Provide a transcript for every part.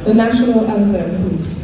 The national anthem, please.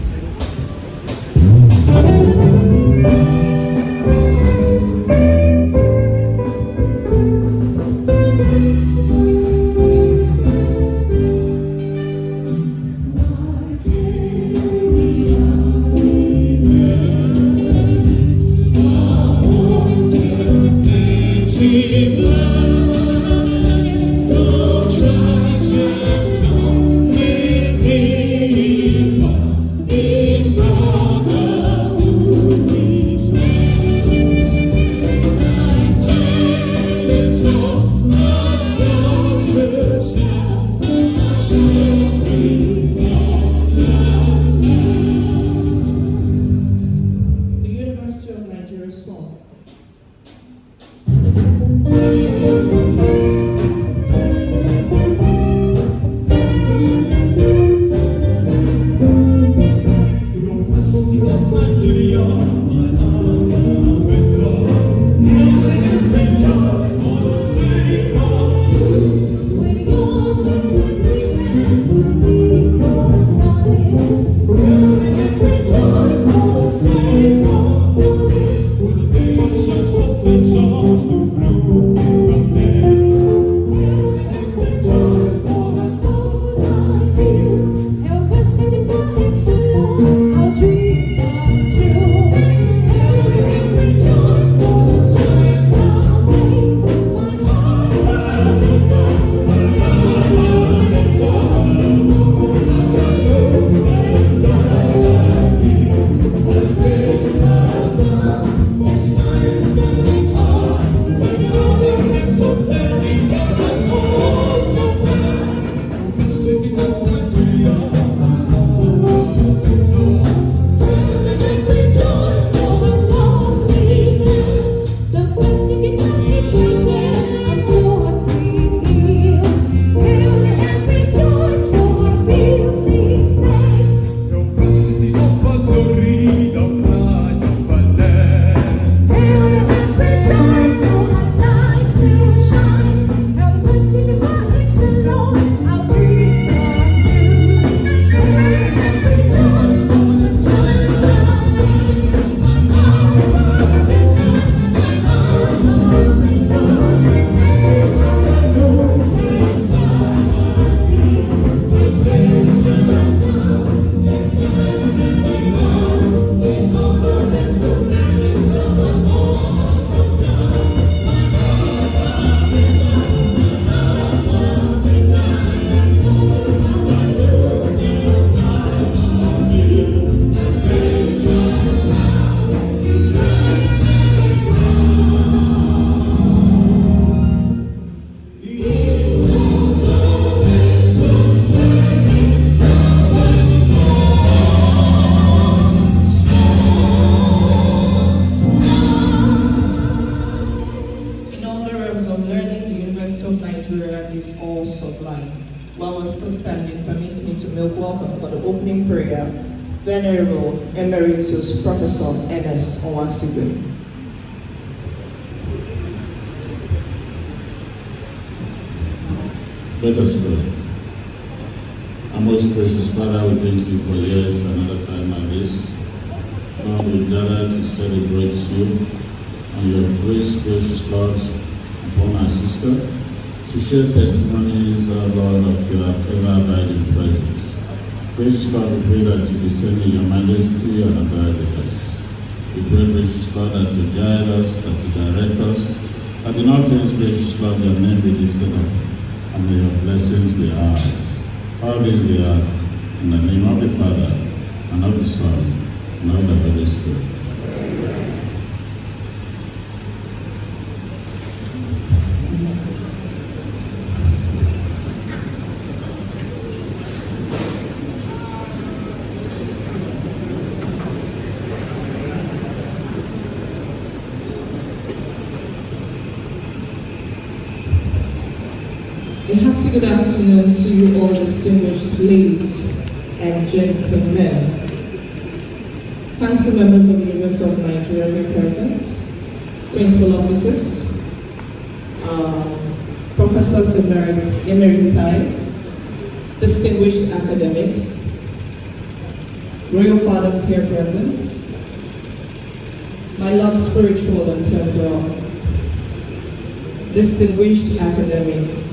Venerable Emeritus Professor N.S. Onwasibe. Let us pray. Our most gracious Father, we thank you for yet another time like this. Lord, we gather to celebrate you and your grace, gracious God, upon our sister, to share testimonies, Lord, of your ever-abiding presence. Gracious God, we pray that you descend in your majesty and abide with us. We pray, gracious God, that you guide us, that you direct us, that in all things, gracious God, your name be lifted up, and may your blessings be ours. All these we ask, in the name of the Father, and of the Son, and of the Holy Spirit. A hearty good afternoon to you all distinguished ladies and gentlemen. Council members of the University of Nigeria here present, principal officers, professors emeriti, distinguished academics, royal fathers here present, my Lord spiritual and temporal, distinguished academics,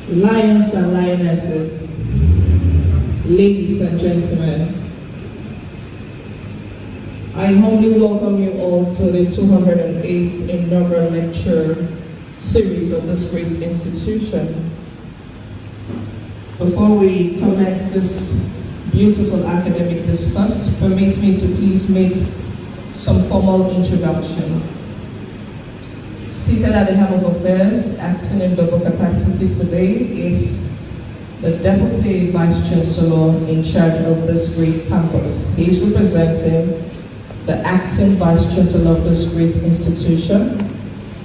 lions and lionesses, ladies and gentlemen, I humbly welcome you all to the 208th inaugural lecture series of this great institution. Before we commence this beautiful academic discourse, permit me to please make some formal introduction. Seated at the helm of affairs, acting in double capacity today, is the Deputy Vice Chancellor in charge of this great campus. He is representing the acting Vice Chancellor of this great institution.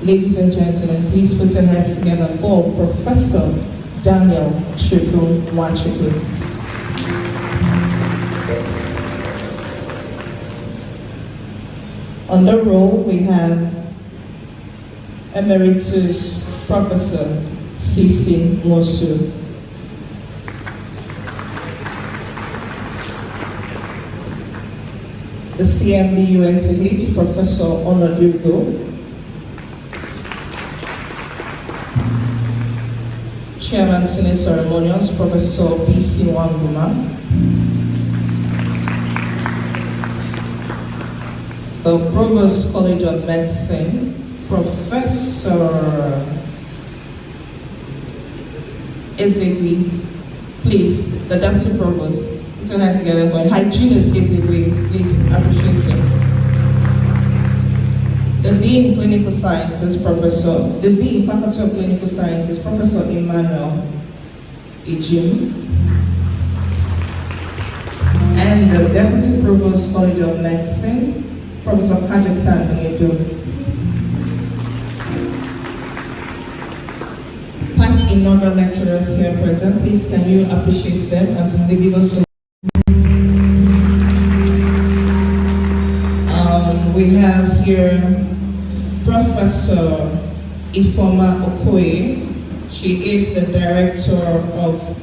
Ladies and gentlemen, please put your hands together for Professor Daniel Chukwu Nwachukwu. On the roll, we have Emeritus Professor C.C. Ngozi. The CMD UNTH, Professor Onodugo. Chairman Senate Ceremonials, Professor B.C. Wanguma. The Provost College of Medicine, Professor Ezegui. Please, the Deputy Provost, put your hands together for Hygienist Ezegui. Please appreciate him. The Dean Clinical Sciences, the Dean Faculty of Clinical Sciences, Professor Emmanuel Ejim. And the Deputy Provost College of Medicine, Professor Citation. Past inaugural lecturers here present, please can you appreciate them as they give us some. We have here Professor Ifoma Okoye. She is the Director of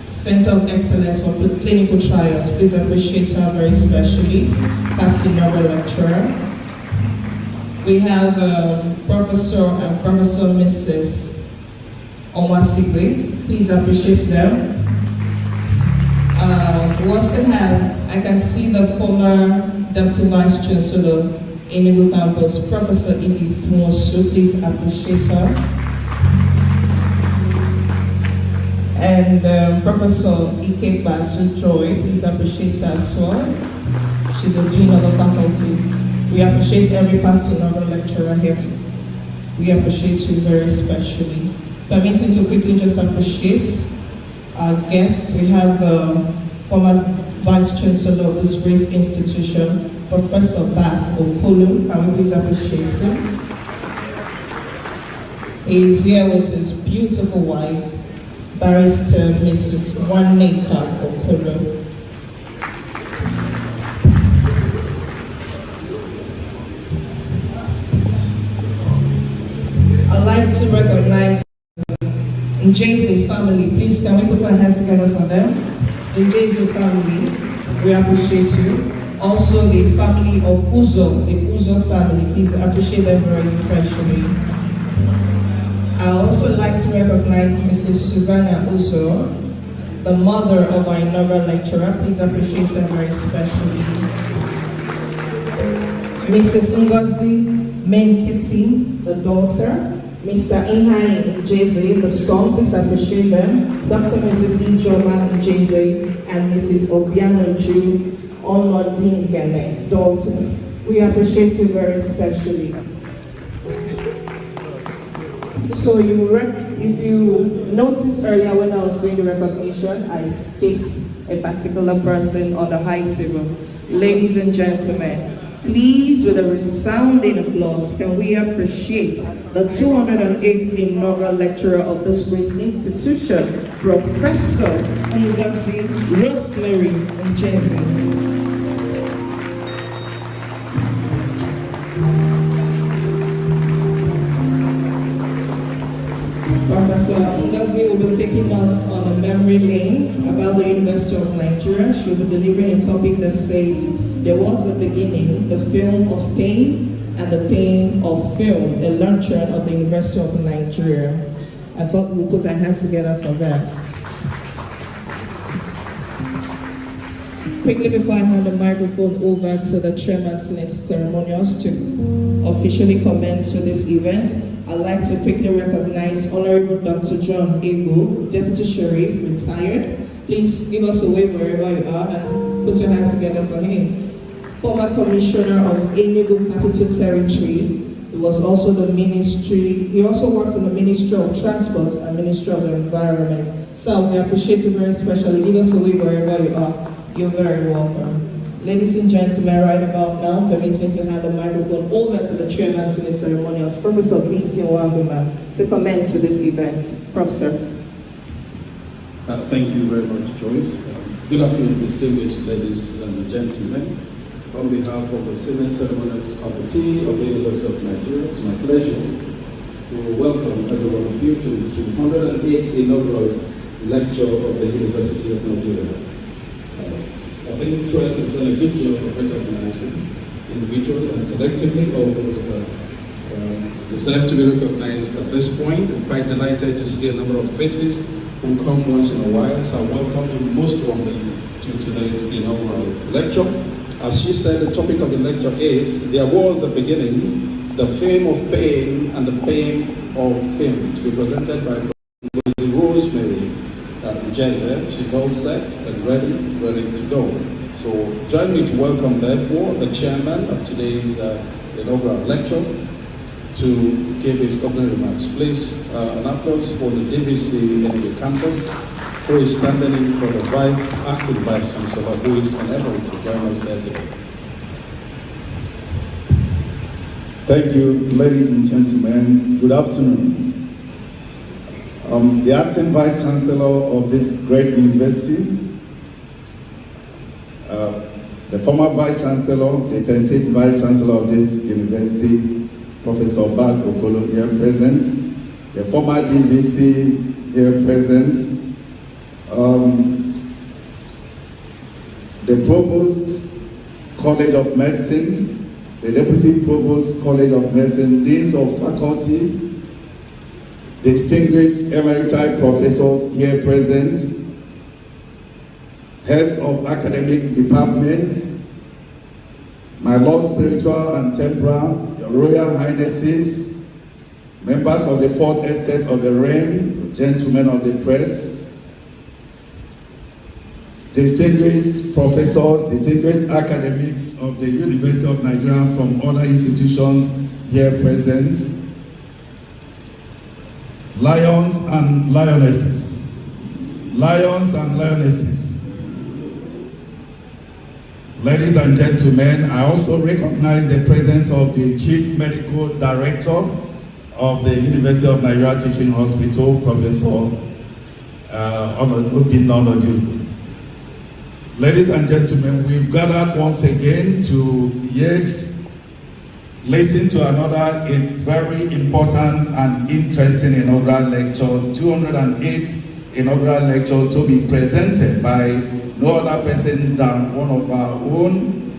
Center of Excellence for Clinical Trials. Please appreciate her very specially, past inaugural lecturer. We have Professor and Professor Mrs. Onwasigwe. Please appreciate them. We also have, I can see the former Deputy Vice Chancellor Enugu campus, Professor Idi Fumosu. Please appreciate her. And Professor Ike Basu Joy, please appreciate her as well. She's a dean of the faculty. We appreciate every past inaugural lecturer here. We appreciate you very especially. Permit me to quickly just appreciate our guests. We have the former Vice Chancellor of this great institution, Professor Bath Okolo. Can we please appreciate him? He is here with his beautiful wife, Barrister Mrs. Waneka Okolo. I'd like to recognize Njeze family. Please, can we put our hands together for them? The Njeze family, we appreciate you. Also, the family of Uzo, the Uzo family, please appreciate them very especially. I also like to recognize Mrs. Susanna Uzo, the mother of our inaugural lecturer. Please appreciate her very especially. Mrs. Ngozi Menkiti, the daughter. Mr. Njeze, the son, please appreciate them. Dr. Mrs. Ijoma Njeze and Mrs. Obianoju Onodingene, daughter. We appreciate you very especially. So if you noticed earlier when I was doing the recognition, I skipped a particular person on the high table. Ladies and gentlemen, please, with a resounding applause, can we appreciate the 208th inaugural lecturer of this great institution, Professor Ngozi Rosemary Njeze. Professor Ngozi will be taking taking us on a memory lane about the University of Nigeria. She'll be delivering a topic that says, "There was a beginning, the film of pain and the pain of film," a lecture of the University of Nigeria. I thought we'll put our hands together for that. Quickly before I hand the microphone over to the Chairman Senate Ceremonials to officially commence with this event, I'd like to quickly recognize Honorable Dr. John Ego, Deputy Sheriff, retired. Please give us a wave wherever you are and put your hands together for him. Former Commissioner of Enugu Capital Territory. He was also he also worked in the Ministry of Transport and Ministry of the Environment. So we appreciate you very especially. Give us a wave wherever you are. You're very welcome. Ladies and gentlemen, right about now, permit me to hand the microphone over to the Chairman of the Ceremonials, Professor B.C. Nwaguma, to commence with this event. Professor. Thank you very much, Joyce. Good afternoon, distinguished ladies and gentlemen. On behalf of the Senate Ceremonials Committee of the University of Nigeria, it's my pleasure to welcome every one of you to the 108th Inaugural Lecture of the University of Nigeria. I think Joyce has done a good job of recognizing individually and collectively all those that deserve to be recognized at this point. I'm quite delighted to see a number of faces who come once in a while, so I welcome you most warmly to today's inaugural lecture. As she said, the topic of the lecture is, "There was a beginning, the fame of pain and the pain of fame," to be presented by Rosemary Njeze. She's all set and ready to go. So join me to welcome, therefore, the chairman of today's inaugural lecture to give his opening remarks. Please, an applause for the DVC Enugu campus, who is standing in for the acting vice chancellor, who is unable to join us here today. Thank you, ladies and gentlemen. Good afternoon. The acting vice chancellor of this great university, the former vice chancellor, the 10th vice chancellor of this university, Professor Bad Okolo, here present, the former DVC here present, the Provost, College of Medicine, the Deputy Provost, College of Medicine, Deans of Faculty, distinguished emeriti professors here present, heads of academic department, my Lord Spiritual and Temporal, your Royal Highnesses, members of the Fourth Estate of the Realm, gentlemen of the press, distinguished professors, distinguished academics of the University of Nigeria from other institutions here present, lions and lionesses, ladies and gentlemen, I also recognize the presence of the Chief Medical Director of the University of Nigeria Teaching Hospital, Professor Onodu. Ladies and gentlemen, we've gathered once again to yet listen to another very important and interesting inaugural lecture, 208th inaugural lecture, to be presented by no other person than one of our own,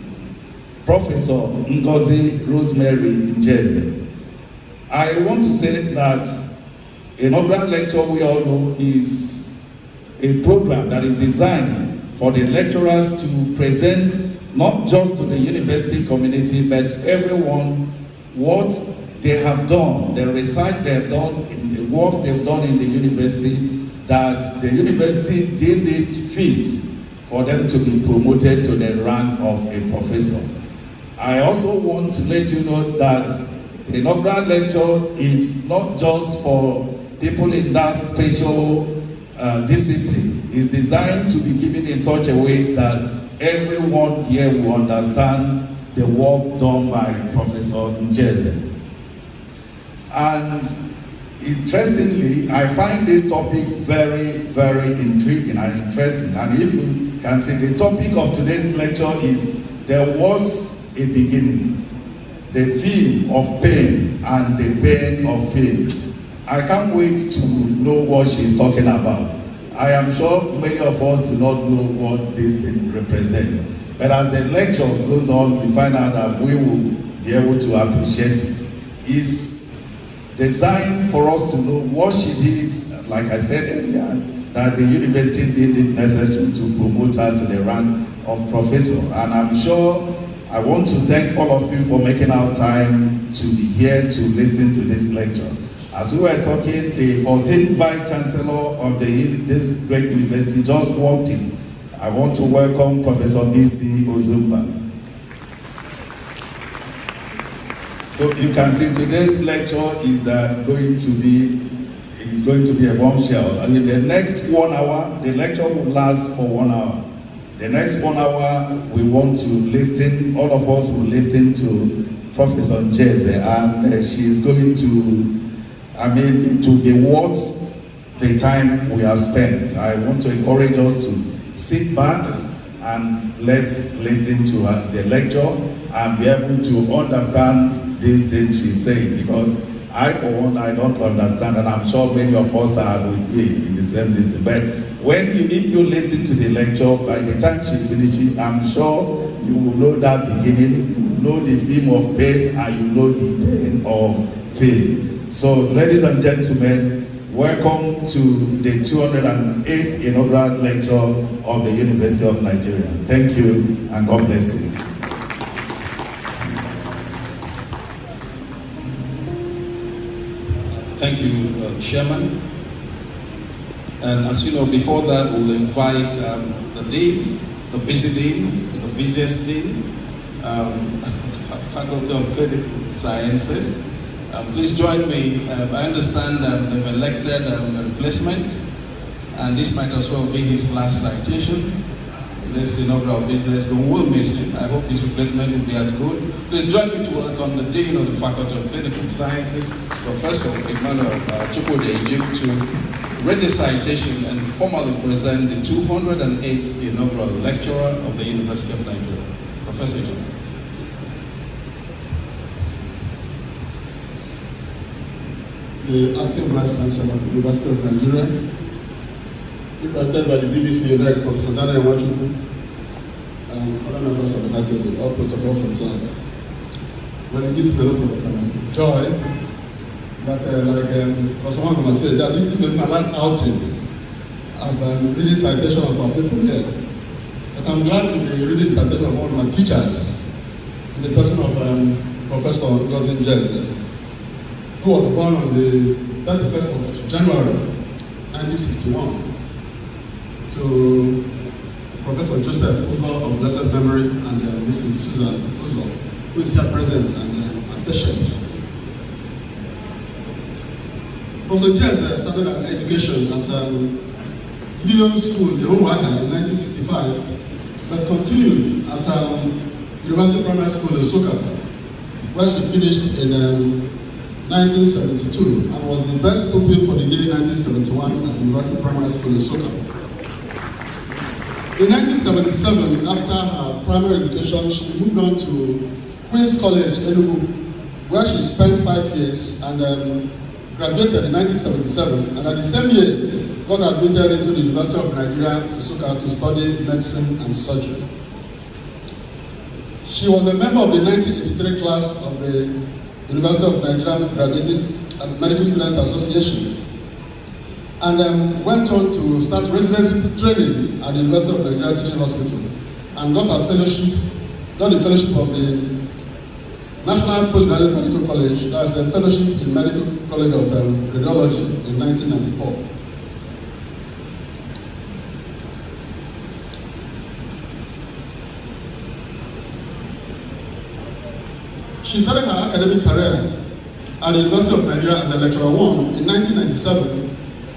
Professor Ngozi Rosemary Njeze. I want to say that inaugural lecture, we all know, is a program that is designed for the lecturers to present not just to the university community, but everyone what they have done, the research they have done, in the work they've done in the university, that the university deemed it fit for them to be promoted to the rank of a professor. I also want to let you know that the inaugural lecture is not just for people in that special discipline. It's designed to be given in such a way that everyone here will understand the work done by Professor Njeze. And interestingly, I find this topic very, very intriguing and interesting. And if you can see, the topic of today's lecture is "There was a beginning, the theme of pain and the pain of fame." I can't wait to know what she's talking about. I am sure many of us do not know what this thing represents. But as the lecture goes on, we find out that we will be able to appreciate it. It's designed for us to know what she did, like I said earlier, that the university deemed it necessary to promote her to the rank of professor. And I'm sure I want to thank all of you for making our time to be here to listen to this lecture. As we were talking, the 14th Vice Chancellor of this great university just walked in. I want to welcome Professor B.C. Ozumba. So you can see today's lecture is going to be a bombshell. I mean, the next 1 hour, the lecture will last for 1 hour. The next 1 hour, we want to listen, all of us will listen to Professor Njeze, and she is going to, to be worth the time we have spent. I want to encourage us to sit back and let's listen to the lecture and be able to understand this thing she's saying, because I, for one, I don't understand, and I'm sure many of us are with me in the same listen. But if you listen to the lecture, by the time she finishes, I'm sure you will know that beginning, you will know the theme of pain, and you know the pain of fame. So, ladies and gentlemen, welcome to the 208th inaugural lecture of the University of Nigeria. Thank you, and God bless you. Thank you, Chairman. And as you know, before that, we'll invite the dean, the busy dean, the busiest dean, Faculty of Clinical Sciences. Please join me. I understand they've elected a replacement, and this might as well be his last citation. This inaugural business, but we'll miss him. I hope his replacement will be as good. Please join me to welcome the Dean of the Faculty of Clinical Sciences, Professor Emmanuel Chukwudi, to read the citation and formally present the 208th inaugural lecturer of the University of Nigeria. Professor Ejim. The acting Vice Chancellor of the University of Nigeria, represented by the DVC Elect, Professor Daniel Nwachukwu, and other members of the High Table, all protocols observed. Well, it gives me a lot of joy that, Professor Nwachukwu said, that this may be my last outing of reading citation of our people here. But I'm glad to be reading citation of one of my teachers, in the person of Professor Ngozi Njeze, who was born on the 31st of January, 1961. To Professor Joseph Uzo of blessed memory, and Mrs. Susan Uzo, who is here present, and patients. Professor Njeze started an education at Union School in Owerri in 1965, but continued at University Primary School in Soka, where she finished in 1972 and was the best pupil for the year 1971 at University Primary School in Soka. In 1977, after her primary education, she moved on to Queen's College, Enugu, where she spent 5 years and graduated in 1977, and at the same year got admitted into the University of Nigeria, Nsukka, to study medicine and surgery. She was a member of the 1983 class of the University of Nigeria Graduating Medical Students Association, and went on to start residency training at the University of Nigeria Teaching Hospital, and got the fellowship of the National Postgraduate Medical College, that's a fellowship in Medical College of Radiology in 1994. She started her academic career at the University of Nigeria as a lecturer 1 in 1997,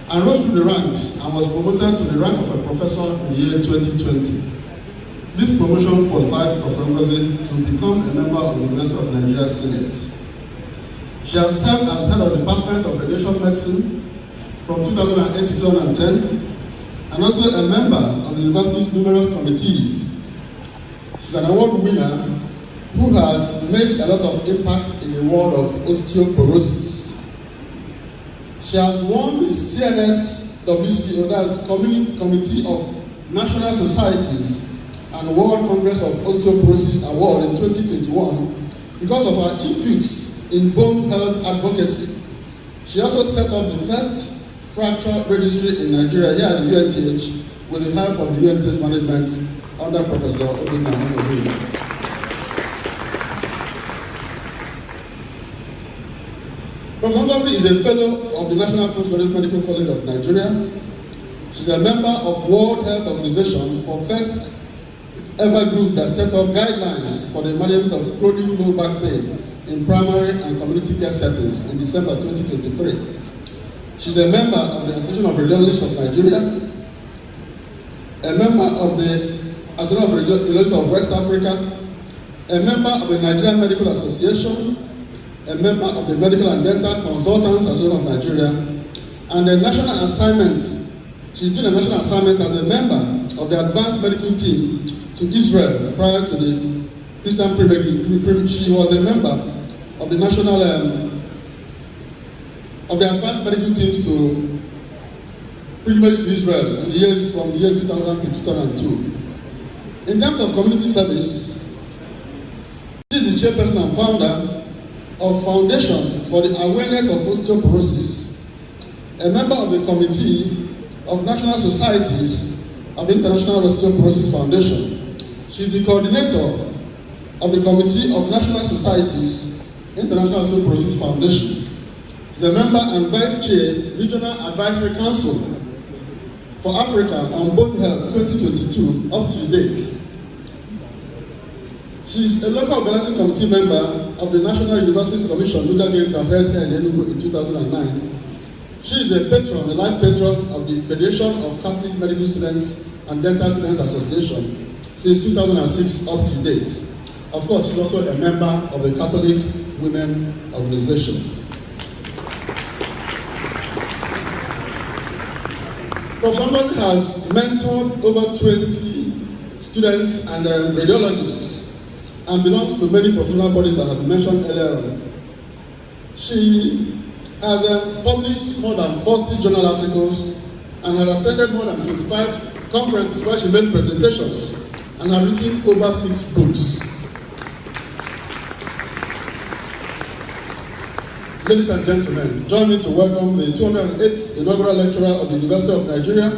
and rose through the ranks and was promoted to the rank of a professor in the year 2020. This promotion qualified Professor Ngozi to become a member of the University of Nigeria Senate. She has served as head of the Department of Radiation Medicine from 2008 to 2010, and also a member of the university's numerous committees. She's an award winner who has made a lot of impact in the world of osteoporosis. She has won the CNSWCO, that's Committee of National Societies and World Congress of Osteoporosis Award in 2021 because of her inputs in bone health advocacy. She also set up the first fracture registry in Nigeria here at the UNTH with the help of the UNTH management under Professor Ngozi. Prof. Ngozi is a fellow of the National Postgraduate Medical College of Nigeria. She's a member of World Health Organization for first ever group that set up guidelines for the management of chronic low back pain in primary and community care settings in December 2023. She's a member of the Association of Radiologists of Nigeria, a member of the Association of Radiologists of West Africa, a member of the Nigerian Medical Association, a member of the Medical and Dental Consultants Association of Nigeria, and a national assignment. She's doing a national assignment as a member of the advanced medical team to Israel prior to the Christian Premier. She was a member of the national of the advanced medical teams to pilgrimage to Israel in the years from the year 2000 to 2002. In terms of community service, she is the chairperson and founder of Foundation for the Awareness of Osteoporosis, a member of the Committee of National Societies of International Osteoporosis Foundation. She is the coordinator of the Committee of National Societies International Osteoporosis Foundation. She is a member and vice chair, Regional Advisory Council for Africa on Bone Health 2022 up to date. She is a local organizing committee member of the National Universities Commission Lunar Games that held here in Enugu in 2009. She is a patron, a life patron of the Federation of Catholic Medical Students and Dental Students Association since 2006 up to date. Of course, she's also a member of the Catholic Women Organization. Prof. Ngozi has mentored over 20 students and radiologists and belongs to many professional bodies that have been mentioned earlier on. She has published more than 40 journal articles and has attended more than 25 conferences where she made presentations and has written over 6 books. Ladies and gentlemen, join me to welcome the 208th inaugural lecturer of the University of Nigeria,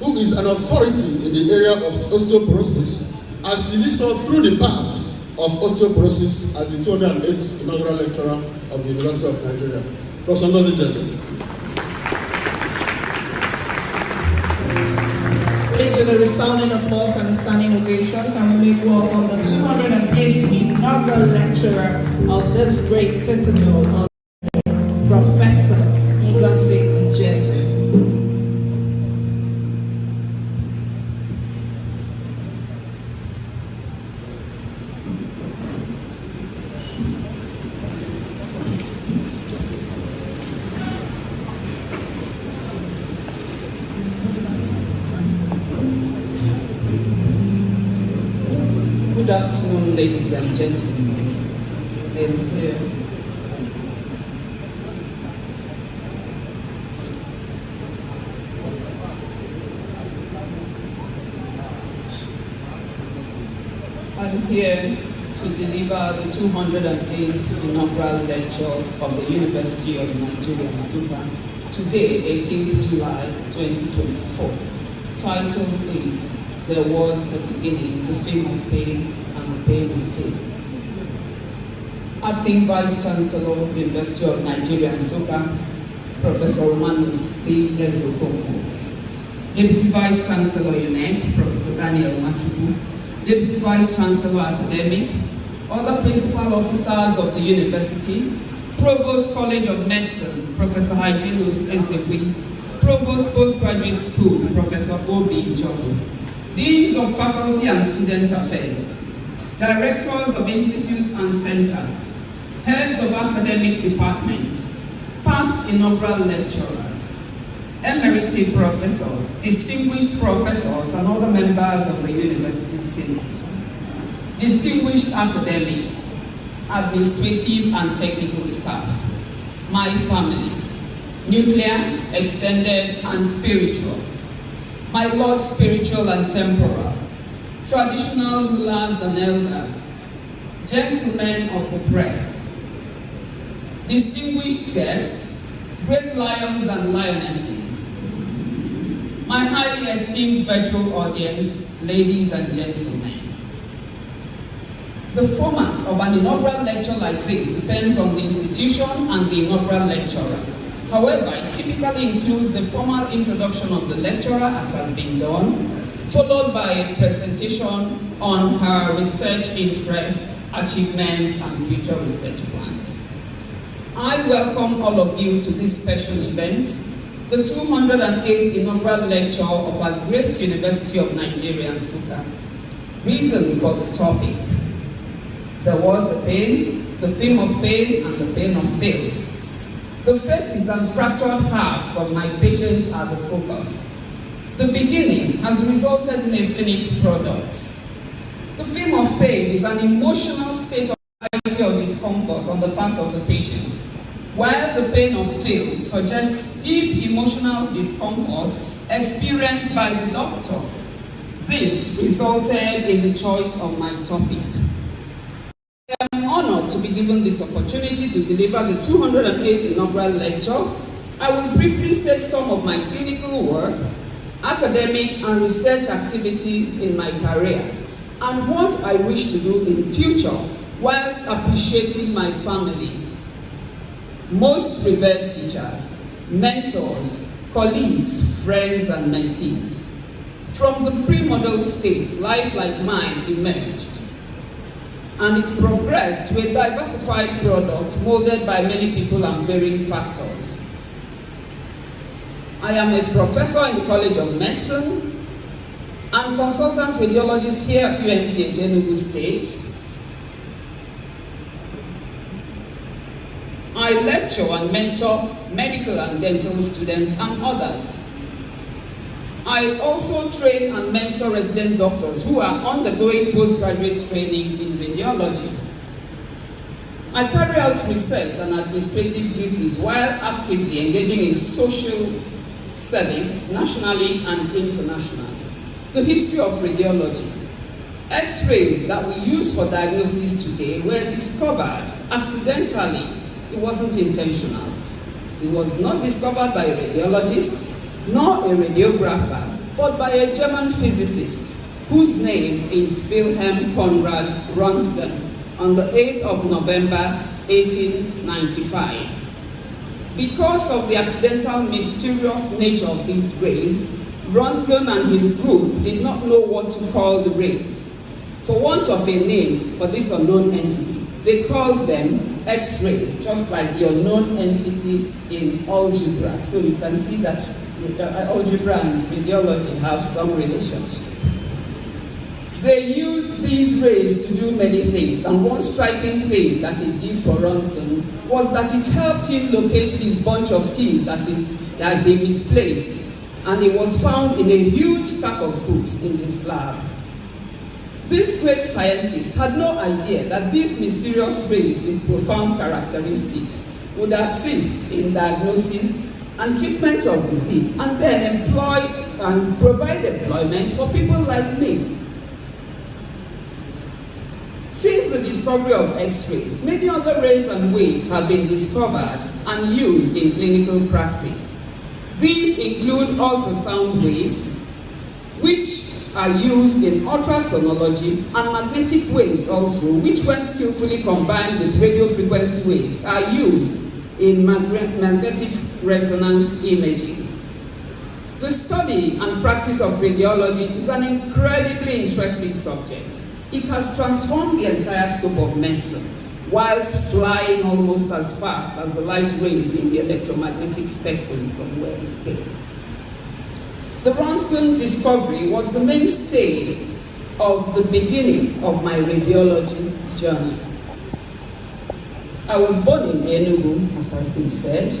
who is an authority in the area of osteoporosis, as she leads us through the path of osteoporosis as the 208th inaugural lecturer of the University of Nigeria. Prof. Ngozi, Njeze. Please, with a resounding applause and a standing ovation, can we make welcome the 208th inaugural lecturer of this great citadel of Professor Ngozi Njeze. Good afternoon, ladies and gentlemen. I'm here to deliver the 208th inaugural lecture of the University of Nigeria, Nsukka, today, 18th July 2024. Title is There Was a Beginning, the Fame of Pain and the Pain of Fame. Acting Vice Chancellor of the University of Nigeria, Nsukka, Professor Romanus C. Njeze. Deputy Vice Chancellor UNEM, Professor Daniel Machubu, Deputy Vice Chancellor Academic, other principal officers of the university, Provost College of Medicine, Professor Hyginus Ezekwi, Provost Postgraduate School, Professor Obi Njogu, Deans of Faculty and Student Affairs, Directors of Institute and Center, Heads of Academic Department, past inaugural lecturers, emeriti professors, distinguished professors, and other members of the University Senate, distinguished academics, administrative and technical staff, my family, nuclear, extended, and spiritual. My Lord spiritual and temporal, traditional rulers and elders, gentlemen of the press, distinguished guests, great lions and lionesses, my highly esteemed virtual audience, ladies and gentlemen. The format of an inaugural lecture like this depends on the institution and the inaugural lecturer. However, it typically includes a formal introduction of the lecturer, as has been done, followed by a presentation on her research interests, achievements, and future research plans. I welcome all of you to this special event, the 208th inaugural lecture of our great University of Nigeria, Nsukka. Reason for the topic: there was a pain, the theme of pain, and the pain of fail. The faces and fractured hearts of my patients are the focus. The beginning has resulted in a finished product. The theme of pain is an emotional state of anxiety or discomfort on the part of the patient, while the pain of fail suggests deep emotional discomfort experienced by the doctor. This resulted in the choice of my topic. I am honored to be given this opportunity to deliver the 208th inaugural lecture. I will briefly state some of my clinical work, academic and research activities in my career, and what I wish to do in future whilst appreciating my family. Most revered teachers, mentors, colleagues, friends, and mentees. From the pre-model state, life like mine emerged, and it progressed to a diversified product molded by many people and varying factors. I am a professor in the College of Medicine and consultant radiologist here at UNTH Enugu State. I lecture and mentor medical and dental students and others. I also train and mentor resident doctors who are undergoing postgraduate training in radiology. I carry out research and administrative duties while actively engaging in social service nationally and internationally. The history of radiology. X-rays that we use for diagnosis today were discovered accidentally. It wasn't intentional. It was not discovered by a radiologist, nor a radiographer, but by a German physicist whose name is Wilhelm Conrad Röntgen on the 8th of November 1895. Because of the accidental, mysterious nature of these rays, Röntgen and his group did not know what to call the rays. For want of a name for this unknown entity, they called them X-rays, just like the unknown entity in algebra. So you can see that algebra and radiology have some relationship. They used these rays to do many things, and one striking thing that it did for Röntgen was that it helped him locate his bunch of keys that he misplaced, and it was found in a huge stack of books in his lab. This great scientist had no idea that these mysterious rays with profound characteristics would assist in diagnosis and treatment of disease, and then employ and provide employment for people like me. Since the discovery of X-rays, many other rays and waves have been discovered and used in clinical practice. These include ultrasound waves, which are used in ultrasonology, and magnetic waves also, which when skillfully combined with radio frequency waves are used in magnetic resonance imaging. The study and practice of radiology is an incredibly interesting subject. It has transformed the entire scope of medicine, whilst flying almost as fast as the light rays in the electromagnetic spectrum from where it came. The Röntgen discovery was the mainstay of the beginning of my radiology journey. I was born in Enugu, as has been said,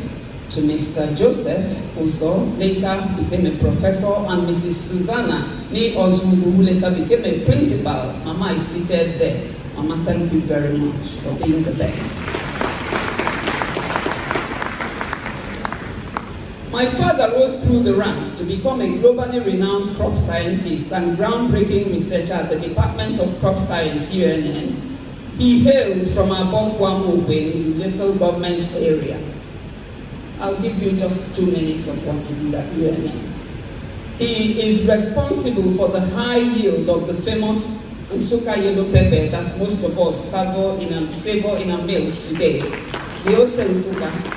to Mr. Joseph Uso, later became a professor, and Mrs. Susanna Ne Ozungu, who later became a principal. Mama is seated there. Mama, thank you very much for being the best. My father rose through the ranks to become a globally renowned crop scientist and groundbreaking researcher at the Department of Crop Science, UNN. He hailed from Abonkwamobe, local government area. I'll give you just 2 minutes of what he did at UNN. He is responsible for the high yield of the famous Nsuka yellow pepper that most of us savor in our meals today. The Ose Nsuka.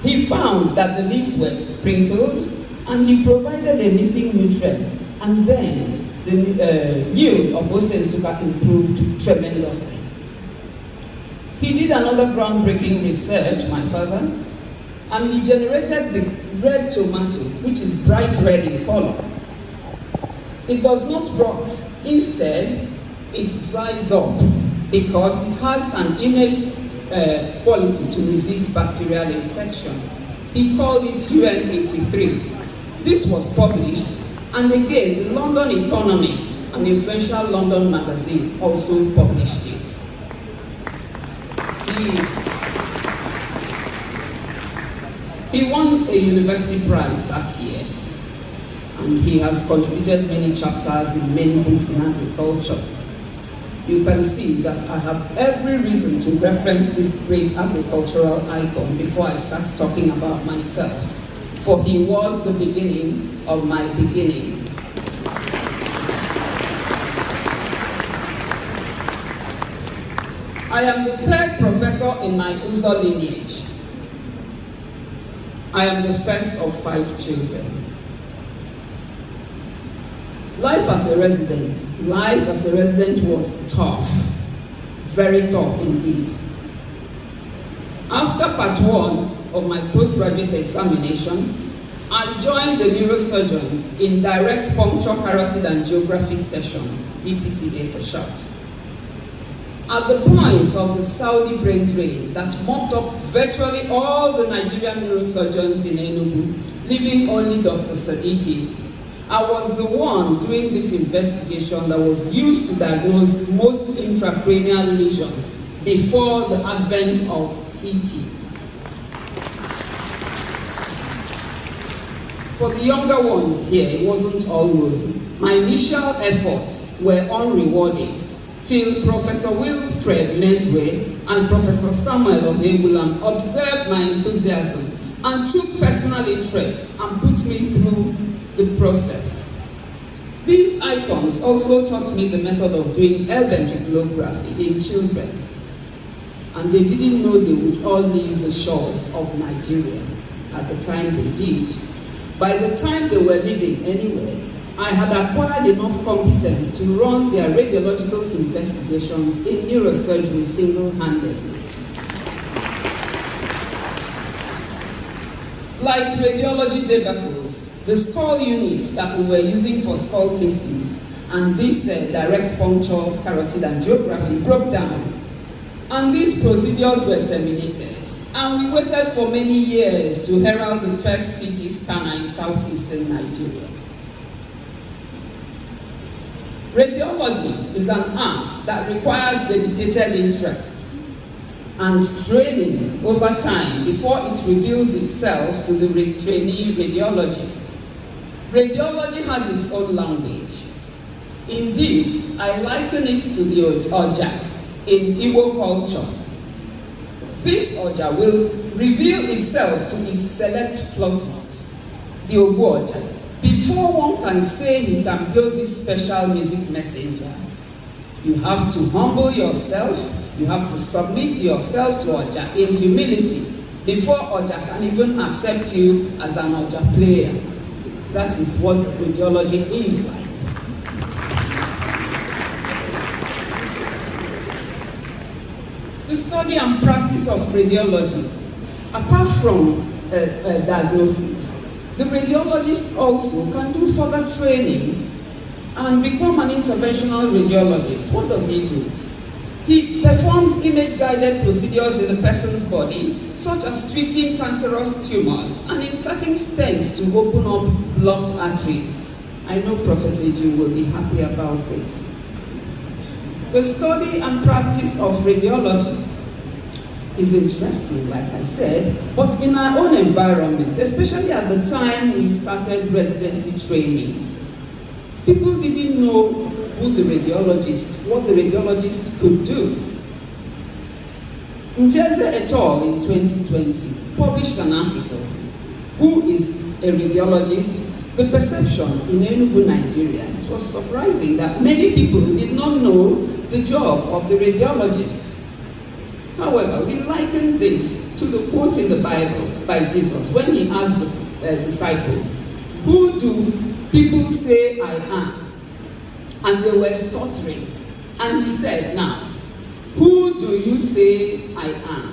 He found that the leaves were sprinkled and he provided a missing nutrient, and then the yield of Ose Nsuka improved tremendously. He did another groundbreaking research, my father, and he generated the red tomato, which is bright red in color. It does not rot. Instead, it dries up because it has an innate quality to resist bacterial infection. He called it UN83. This was published, and again, the London Economist, an influential London magazine, also published it. He won a university prize that year, and he has contributed many chapters in many books in agriculture. You can see that I have every reason to reference this great agricultural icon before I start talking about myself, for he was the beginning of my beginning. I am the third professor in my Uzo lineage. I am the first of 5 children. Life as a resident was tough, very tough indeed. After part 1 of my postgraduate examination, I joined the neurosurgeons in direct puncture, carotid angiography sessions, DPCA for short. At the point of the Saudi brain drain that mopped up virtually all the Nigerian neurosurgeons in Enugu, leaving only Dr. Sadiki, I was the one doing this investigation that was used to diagnose most intracranial lesions before the advent of CT. For the younger ones here, it wasn't all rosy. My initial efforts were unrewarding till Professor Wilfred Meswe and Professor Samuel Obebulam observed my enthusiasm and took personal interest and put me through the process. These icons also taught me the method of doing air ventriculography in children, and they didn't know they would all leave the shores of Nigeria at the time they did. By the time they were leaving anyway, I had acquired enough competence to run their radiological investigations in neurosurgery single-handedly. Like radiology debacles, the skull units that we were using for skull cases and this direct puncture carotid angiography broke down, and these procedures were terminated. And we waited for many years to herald the first CT scanner in southeastern Nigeria. Radiology is an art that requires dedicated interest and training over time before it reveals itself to the trainee radiologist. Radiology has its own language. Indeed, I liken it to the Oja in Igbo culture. This Oja will reveal itself to its select flautist, the Ogbu Oja, before one can say he can build this special music messenger. You have to humble yourself, you have to submit yourself to Oja in humility before Oja can even accept you as an Oja player. That is what radiology is like. The study and practice of radiology, apart from diagnosis, the radiologist also can do further training and become an interventional radiologist. What does he do? He performs image-guided procedures in the person's body, such as treating cancerous tumors and inserting stents to open up blocked arteries. I know Professor G will be happy about this. The study and practice of radiology is interesting, like I said, but in our own environment, especially at the time we started residency training, people didn't know what the radiologist could do. Njeze et al. In 2020 published an article, Who is a Radiologist? The Perception in Enugu, Nigeria. It was surprising that many people did not know the job of the radiologist. However, we liken this to the quote in the Bible by Jesus when he asked the disciples, "Who do people say I am?" And they were stuttering. And he said, "Now, who do you say I am?"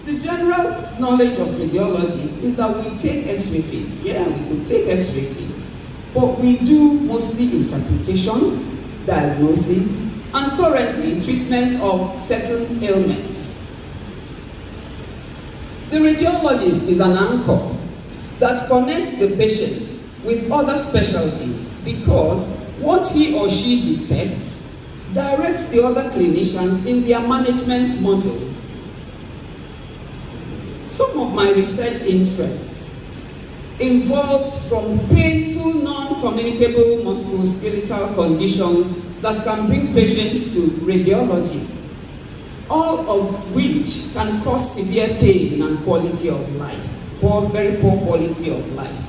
The general knowledge of radiology is that we take X-ray films. Yeah, we could take X-ray films, but we do mostly interpretation, diagnosis, and currently treatment of certain ailments. The radiologist is an anchor that connects the patient with other specialties because what he or she detects directs the other clinicians in their management model. Some of my research interests involve some painful, non-communicable musculoskeletal conditions that can bring patients to radiology, all of which can cause severe pain and quality of life, very poor quality of life.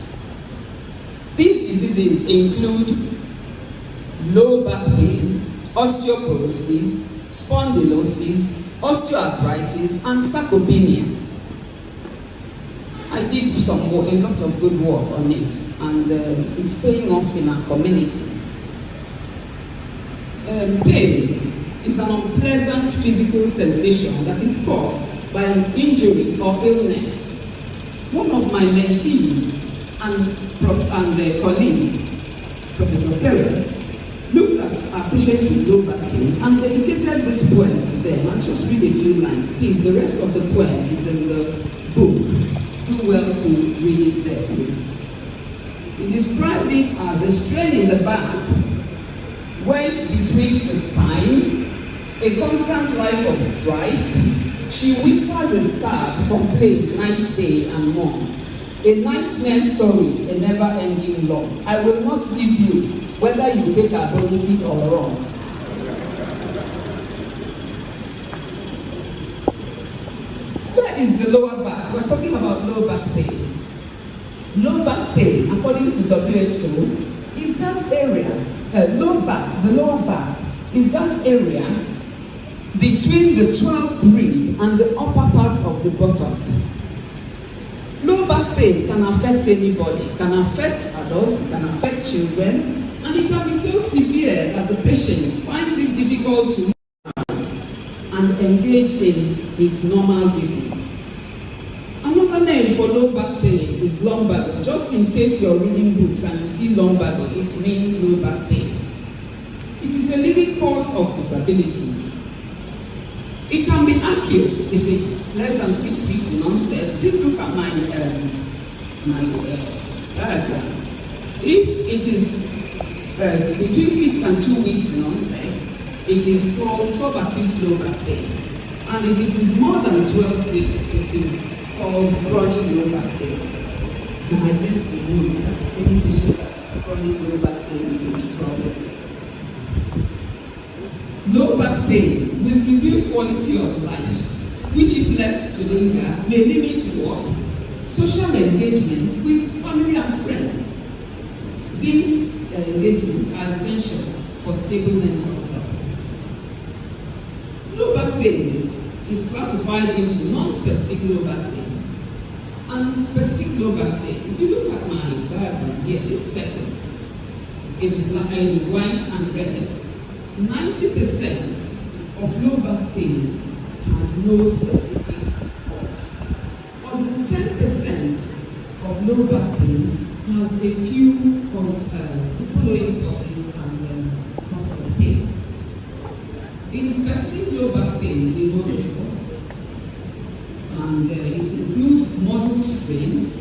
These diseases include low back pain, osteoporosis, spondylosis, osteoarthritis, and sarcopenia. I did a lot of good work on it, and it's paying off in our community. Pain is an unpleasant physical sensation that is caused by an injury or illness. One of my mentees and colleague, Professor Ferrer, looked at our patients with low back pain and dedicated this poem to them. I'll just read a few lines. Please, the rest of the poem is in the book. Do well to read it there, please. He described it as a strain in the back, wedged between the spine, a constant life of strife. She whispers a stab, complaints night, day, and more. A nightmare story, a never-ending law. I will not leave you, whether you take a benefit or wrong. Where is the lower back? We're talking about low back pain. Low back pain, according to WHO, is that area, the lower back, is that area between the 12th rib and the upper part of the bottom. Low back pain can affect anybody. It can affect adults, it can affect children, and it can be so severe that the patient finds it difficult to and engage in his normal duties. Another name for low back pain is lumbago. Just in case you're reading books and you see lumbago, it means low back pain. It is a leading cause of disability. It can be acute if it's less than 6 weeks in onset. Please look at my diagram. If it is between 6 and 2 weeks in onset, it is called subacute low back pain. And if it is more than 12 weeks, it is called chronic low back pain. And I guess you know that any patient that has chronic low back pain is in trouble. Low back pain will reduce quality of life, which if left to linger may limit work, social engagement with family and friends. These engagements are essential for stable mental health. Low back pain is classified into non-specific low back pain and specific low back pain. If you look at my diagram here, this circle is in white and red. 90% of low back pain has no specific cause. But the 10% of low back pain has a few of the following causes as cause of pain. In specific low back pain, we know the cause. And it includes muscle strain,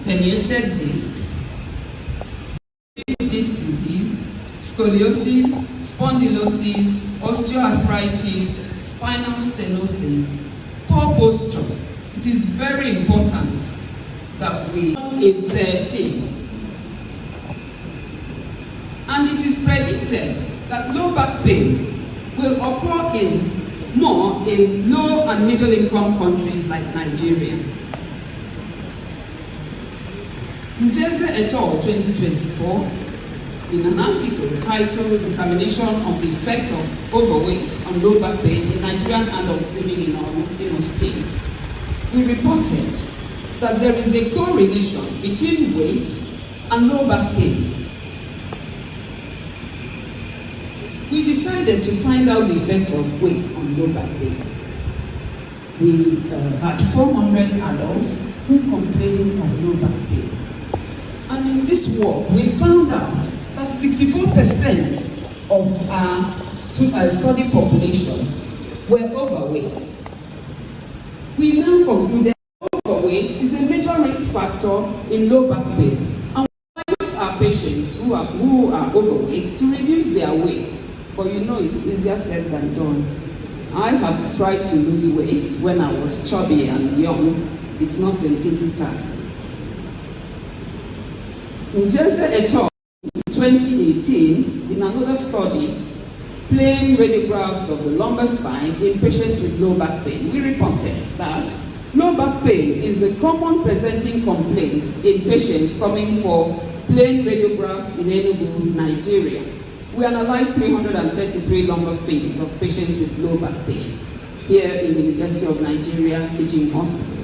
herniated discs, disc disease, scoliosis, spondylosis, osteoarthritis, spinal stenosis, poor posture. It is very important that we in 13. And it is predicted that low back pain will occur more in low and middle income countries like Nigeria. Njeze et al. 2024, in an article titled Determination of the Effect of Overweight on Low Back Pain in Nigerian Adults Living in our state, we reported that there is a correlation between weight and low back pain. We decided to find out the effect of weight on low back pain. We had 400 adults who complained of low back pain. And in this work, we found out that 64% of our study population were overweight. We now concluded that overweight is a major risk factor in low back pain. And we advise our patients who are overweight to reduce their weight. But you know, it's easier said than done. I have tried to lose weight when I was chubby and young. It's not an easy task. Njeze et al. In 2018, in another study, plain radiographs of the lumbar spine in patients with low back pain, we reported that low back pain is a common presenting complaint in patients coming for plain radiographs in Enugu, Nigeria. We analyzed 333 lumbar films of patients with low back pain here in the University of Nigeria Teaching Hospital.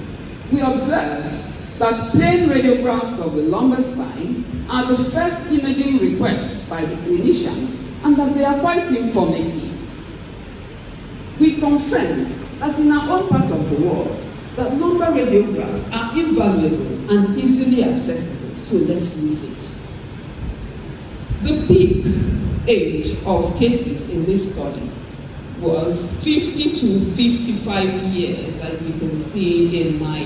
We observed that plain radiographs of the lumbar spine are the first imaging requests by the clinicians and that they are quite informative. We confirmed that in our own part of the world, that lumbar radiographs are invaluable and easily accessible, so let's use it. The peak age of cases in this study was 50 to 55 years, as you can see in my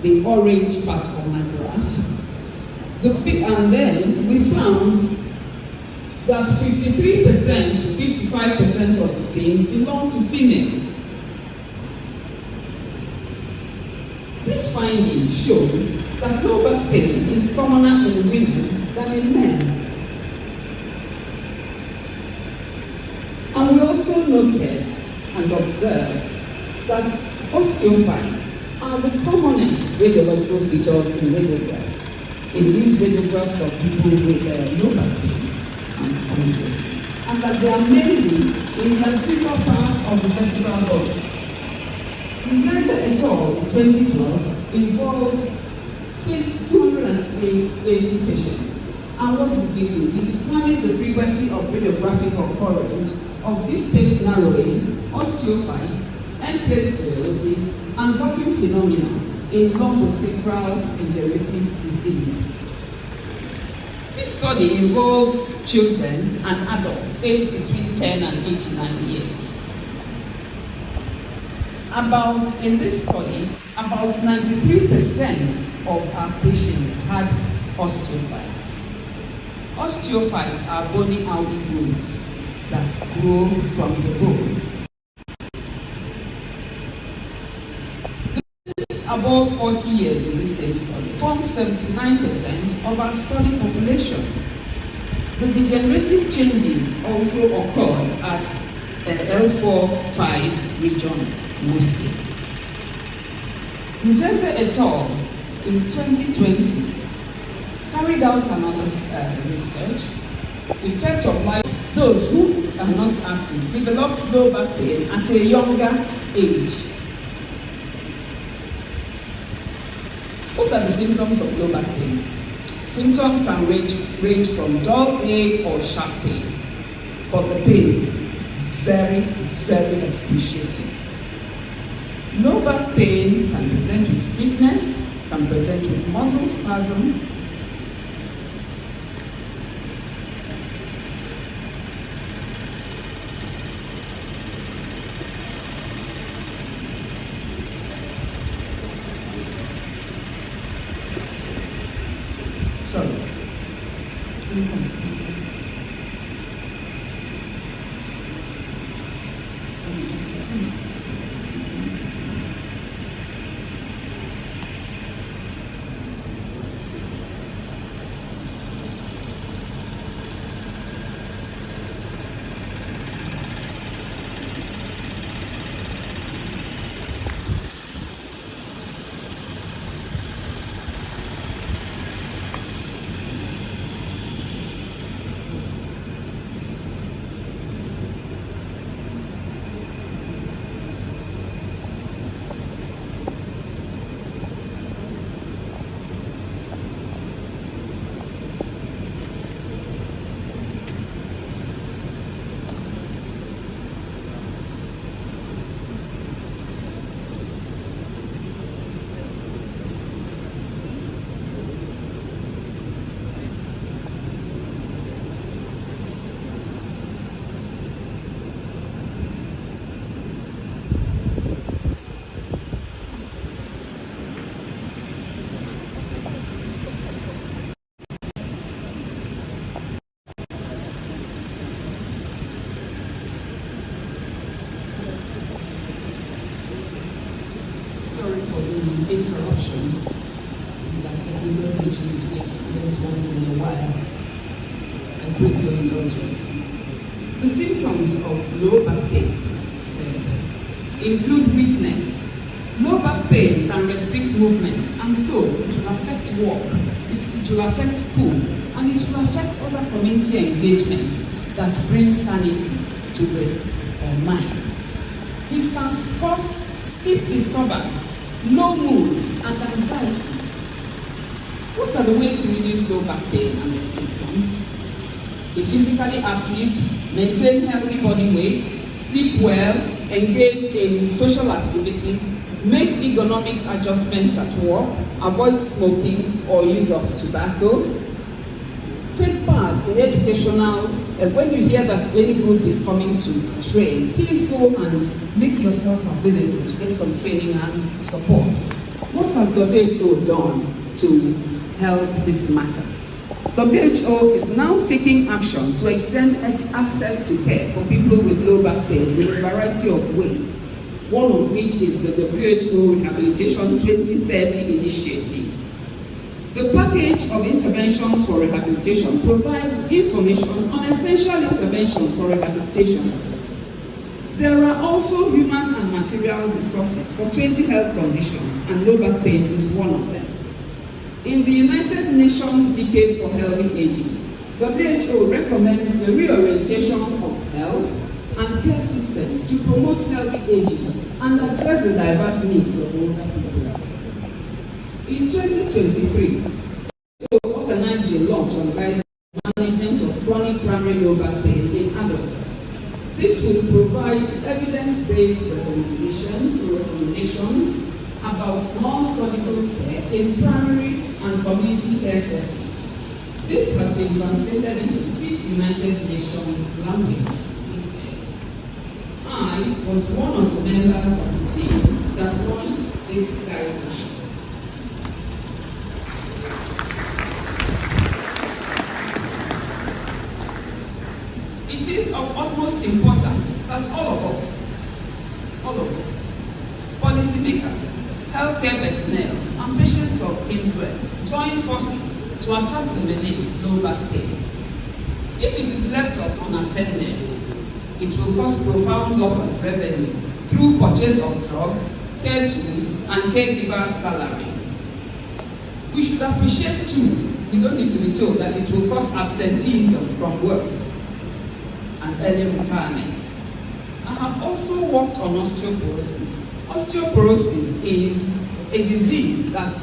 the orange part of my graph. And then we found that 53% to 55% of the claims belong to females. This finding shows that low back pain is commoner in women than in men. And we also noted and observed that osteophytes are the commonest radiological features in radiographs. In these radiographs of people with low back pain and scoliosis, and that they are mainly in the anterior part of the vertebral bodies. Njeze et al. In 2012 involved 280 patients. And what did we do? We determined the frequency of radiographic occurrence of displaced narrowing, osteophytes, end-place sclerosis, and vacuum phenomena in lumbosacral degenerative disease. This study involved children and adults aged between 10 and 89 years. In this study, about 93% of our patients had osteophytes. Osteophytes are bony outgrowths that grow from the bone. Above 40 years in this same study formed 79% of our study population. The degenerative changes also occurred at the L4-5 region mostly. Njeze et al. In 2020 carried out another research, effect of life. Those who are not active developed low back pain at a younger age. What are the symptoms of low back pain? Symptoms can range from dull ache or sharp pain, but the pain is very, very excruciating. Low back pain can present with stiffness, can present with muscle spasm, sorry for the interruption. Is that we know which is we experience once in a while. I bring your indulgence. The symptoms of low back pain include weakness. Low back pain can restrict movement, and so it will affect work, it will affect school, and it will affect other community engagements that bring sanity to the mind. It can cause sleep disturbance, low mood, and anxiety. What are the ways to reduce low back pain and its symptoms? Be physically active, maintain healthy body weight, sleep well, engage in social activities, make ergonomic adjustments at work, avoid smoking or use of tobacco, take part in educational, when you hear that any group is coming to train, please go and make yourself available to get some training and support. What has WHO done to help this matter? WHO is now taking action to extend access to care for people with low back pain in a variety of ways, one of which is the WHO Rehabilitation 2030 initiative. The package of interventions for rehabilitation provides information on essential interventions for rehabilitation. There are also human and material resources for 20 health conditions, and low back pain is one of them. In the United Nations Decade for Healthy Aging, WHO recommends the reorientation of health and care systems to promote healthy aging and address the diverse needs of older people. In 2023, we organized the launch on guidance management of chronic primary low back pain in adults. This will provide evidence-based recommendations about non-surgical care in primary and community care settings. This has been translated into 6 United Nations languages this year. I was one of the members of the team that launched this guideline. It is of utmost importance that all of us, policymakers, healthcare personnel, and patients of influence join forces to attack the menace low back pain. If it is left unattended, it will cause profound loss of revenue through purchase of drugs, care tools, and caregivers' salaries. We should appreciate too, we don't need to be told that it will cause absenteeism from work and early retirement. I have also worked on osteoporosis. Osteoporosis is a disease that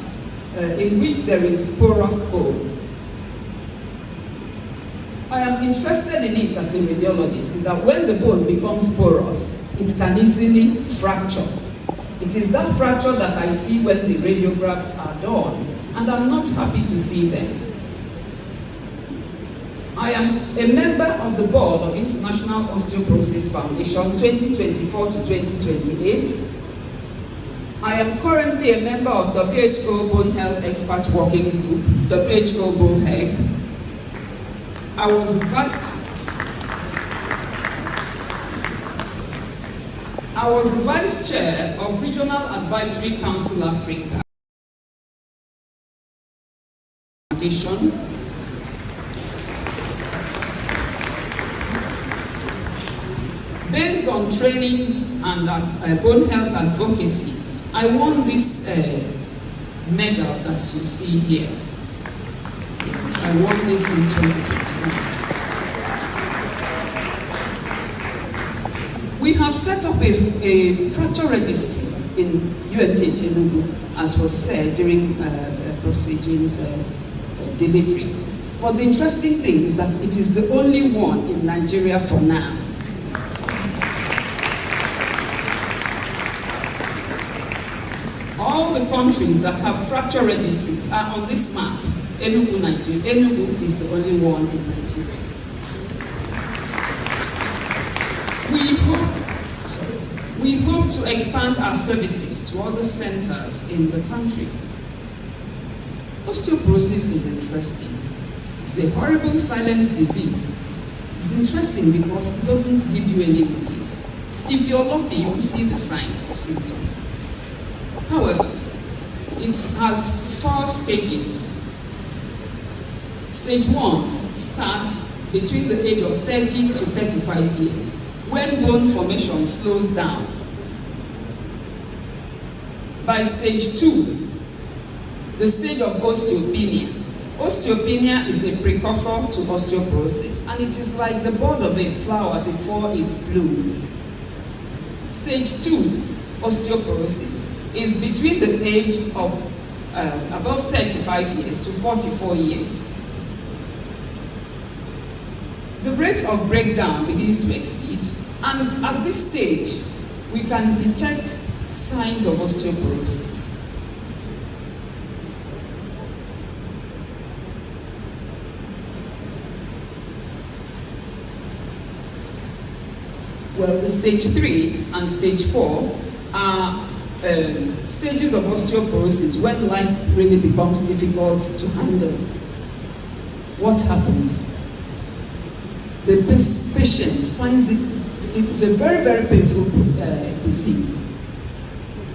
in which there is porous bone. I am interested in it as a radiologist, is that when the bone becomes porous, it can easily fracture. It is that fracture that I see when the radiographs are done, and I'm not happy to see them. I am a member of the board of International Osteoporosis Foundation 2024 to 2028. I am currently a member of WHO Bone Health Expert Working Group, WHO BOHEG. I was vice chair of Regional Advisory Council Africa Foundation. Based on trainings and bone health advocacy, I won this medal that you see here. I won this in 2021. We have set up a fracture registry in UNTH Enugu, as was said during Prof. James' delivery. But the interesting thing is that it is the only one in Nigeria for now. All the countries that have fracture registries are on this map. Enugu, Nigeria. Enugu is the only one in Nigeria. We hope to expand our services to other centers in the country. Osteoporosis is interesting. It's a horrible silent disease. It's interesting because it doesn't give you any notice. If you're lucky, you will see the signs or symptoms. However, it has 4 stages. Stage 1 starts between the age of 30 to 35 years, when bone formation slows down. By stage 2, the stage of osteopenia. Osteopenia is a precursor to osteoporosis, and it is like the bud of a flower before it blooms. Stage 2, osteoporosis, is between the age of above 35 years to 44 years. The rate of breakdown begins to exceed, and at this stage, we can detect signs of osteoporosis. Well, the stage 3 and stage 4 are stages of osteoporosis when life really becomes difficult to handle. What happens? The patient finds it's a very, very painful disease.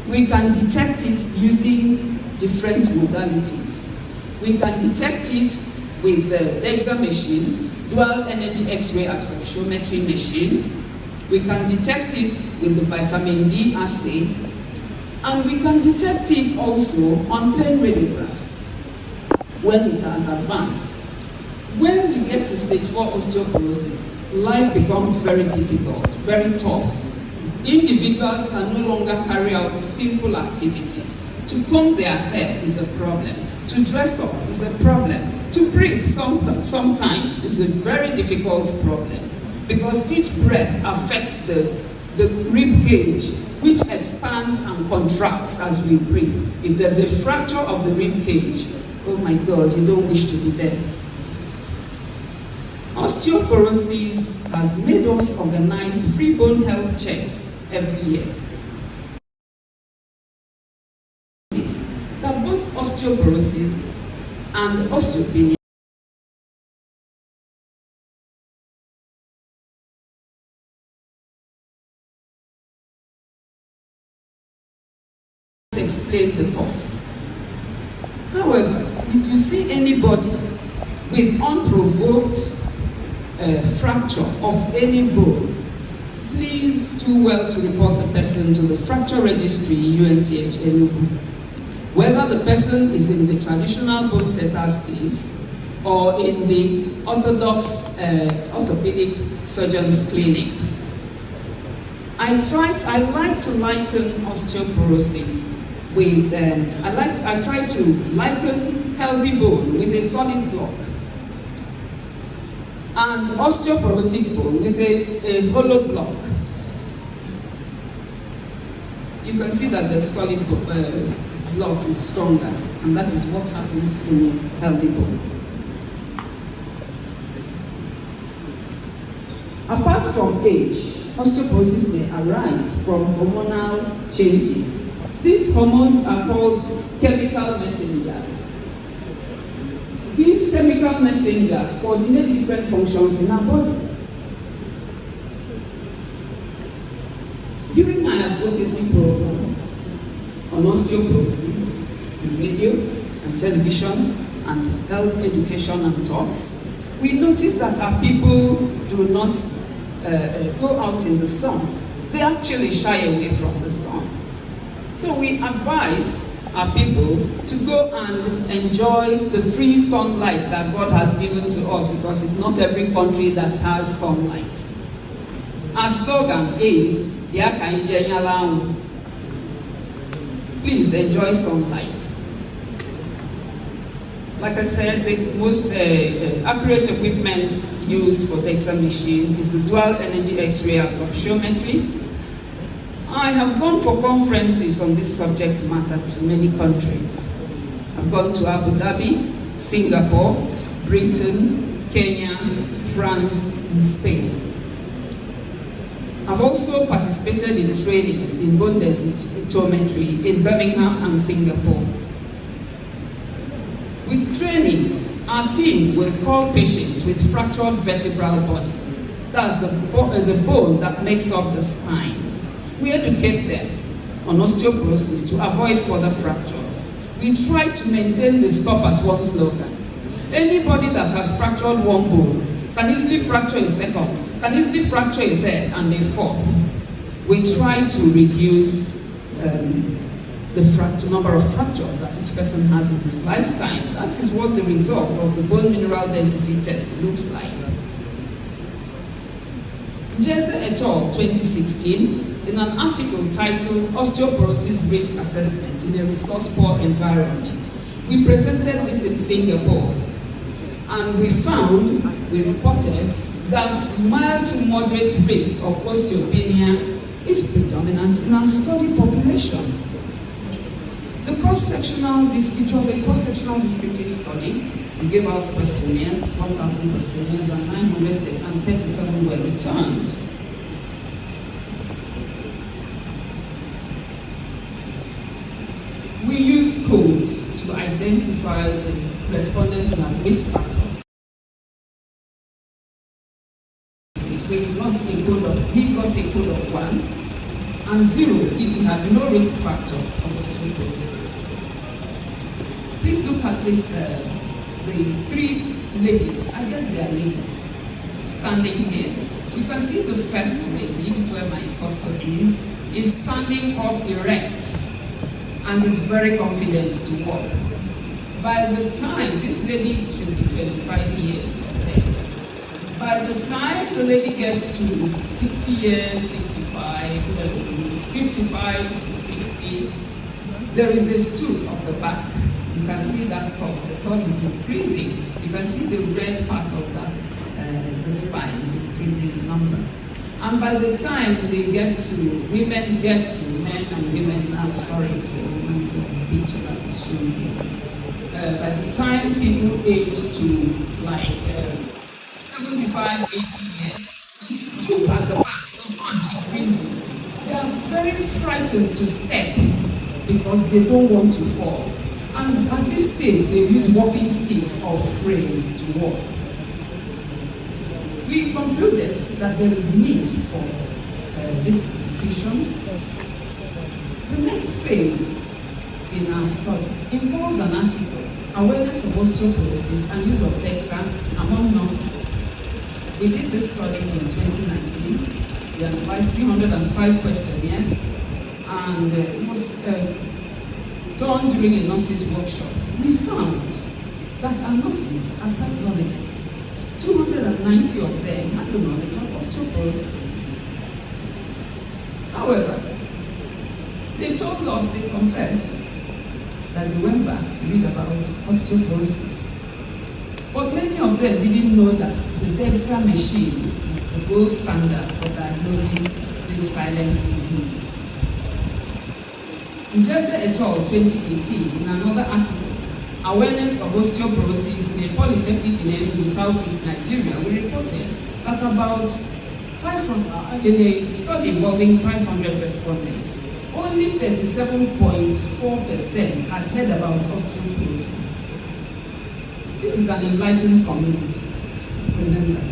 We can detect it using different modalities. We can detect it with the DEXA machine, dual energy X-ray absorptiometry machine. We can detect it with the vitamin D assay, and we can detect it also on plain radiographs when it has advanced. When we get to stage 4 osteoporosis, life becomes very difficult, very tough. Individuals can no longer carry out simple activities. To comb their hair is a problem. To dress up is a problem. To breathe sometimes is a very difficult problem, because each breath affects the rib cage, which expands and contracts as we breathe. If there's a fracture of the rib cage, oh my God, you don't wish to be there. Osteoporosis has made us organize free bone health checks every year. That both osteoporosis and osteopenia explain the cause. However, if you see anybody with unprovoked fracture of any bone, please do well to report the person to the fracture registry UNTH Enugu. Whether the person is in the traditional bone setter's place or in the orthodox orthopedic surgeon's clinic. I like to liken osteoporosis with, I try to liken healthy bone with a solid block, and osteoporotic bone with a hollow block. You can see that the solid block is stronger, and that is what happens in a healthy bone. Apart from age, osteoporosis may arise from hormonal changes. These hormones are called chemical messengers. These chemical messengers coordinate different functions in our body. During my advocacy program on osteoporosis, on radio and television and health education and talks, we noticed that our people do not go out in the sun. They actually shy away from the sun. So we advise our people to go and enjoy the free sunlight that God has given to us, because it's not every country that has sunlight. Our slogan is, please enjoy sunlight. Like I said, the most accurate equipment used for DEXA machine is the dual energy X-ray absorptiometry. I have gone for conferences on this subject matter to many countries. I've gone to Abu Dhabi, Singapore, Britain, Kenya, France, and Spain. I've also participated in trainings in bone densitometry in Birmingham and Singapore. With training, our team will call patients with fractured vertebral body. That's the bone that makes up the spine. We educate them on osteoporosis to avoid further fractures. We try to maintain the stop at one slogan. Anybody that has fractured one bone can easily fracture a second, can easily fracture a third and a fourth. We try to reduce the number of fractures that each person has in his lifetime. That is what the result of the bone mineral density test looks like. Njeze et al. 2016, in an article titled Osteoporosis Risk Assessment in a Resource-Poor Environment, we presented this in Singapore. And we reported that mild to moderate risk of osteopenia is predominant in our study population. It was a cross-sectional descriptive study. We gave out questionnaires, 1,000 questionnaires, and 937 were returned. We used codes to identify the respondents who had risk factors. We got a code of 1 and 0 if you had no risk factor of osteoporosis. Please look at this, the 3 ladies, I guess they are ladies, standing here. You can see the first lady, where my cursor is standing up erect and is very confident to walk. By the time, this lady should be 25 years of age. By the time the lady gets to 60 years, 65, 55, 60, there is a stool of the back. You can see that curve. The curve is increasing. You can see the red part of that, the spine is increasing in number. And by the time they get to, women get to men and women, I'm sorry, it's a woman's picture that is showing here. By the time people age to like 75, 80 years, the stool at the back, the punch increases. They are very frightened to step because they don't want to fall. And at this stage, they use walking sticks or frames to walk. We concluded that there is need for this inclusion. The next phase in our study involved an article, Awareness of Osteoporosis and Use of DEXA among nurses. We did this study in 2019. We analyzed 305 questionnaires, and it was done during a nurses workshop. We found that our nurses are quite knowledgeable. 290 of them had the knowledge of osteoporosis. However, they told us, they confessed, that they went back to read about osteoporosis. But many of them didn't know that the DEXA machine is the gold standard for diagnosing this silent disease. Njeze et al. 2018, in another article, Awareness of Osteoporosis in a Polytechnic in Enugu, Southeast Nigeria, we reported that about 500, in a study involving 500 respondents, only 37.4% had heard about osteoporosis. This is an enlightened community, remember.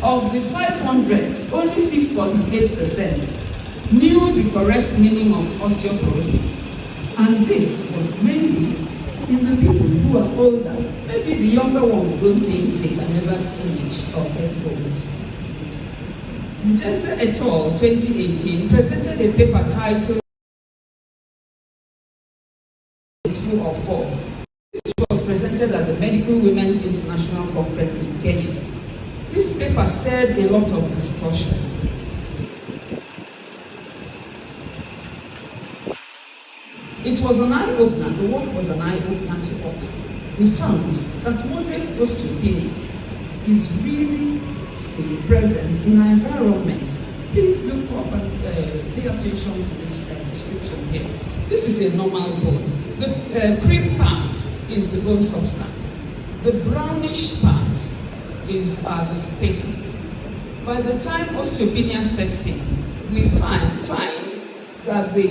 Of the 500, only 6.8% knew the correct meaning of osteoporosis. And this was mainly in the people who are older. Maybe the younger ones don't think they can ever age or get old. Njeze et al. 2018 presented a paper titled True or False. This was presented at the Medical Women's International Conference in Kenya. This paper stirred a lot of discussion. It was an eye-opener. The work was an eye-opener to us. We found that moderate osteopenia is really present in our environment. Please look up and pay attention to this description here. This is a normal bone. The cream part is the bone substance. The brownish part is the spaces. By the time osteopenia sets in, we find that the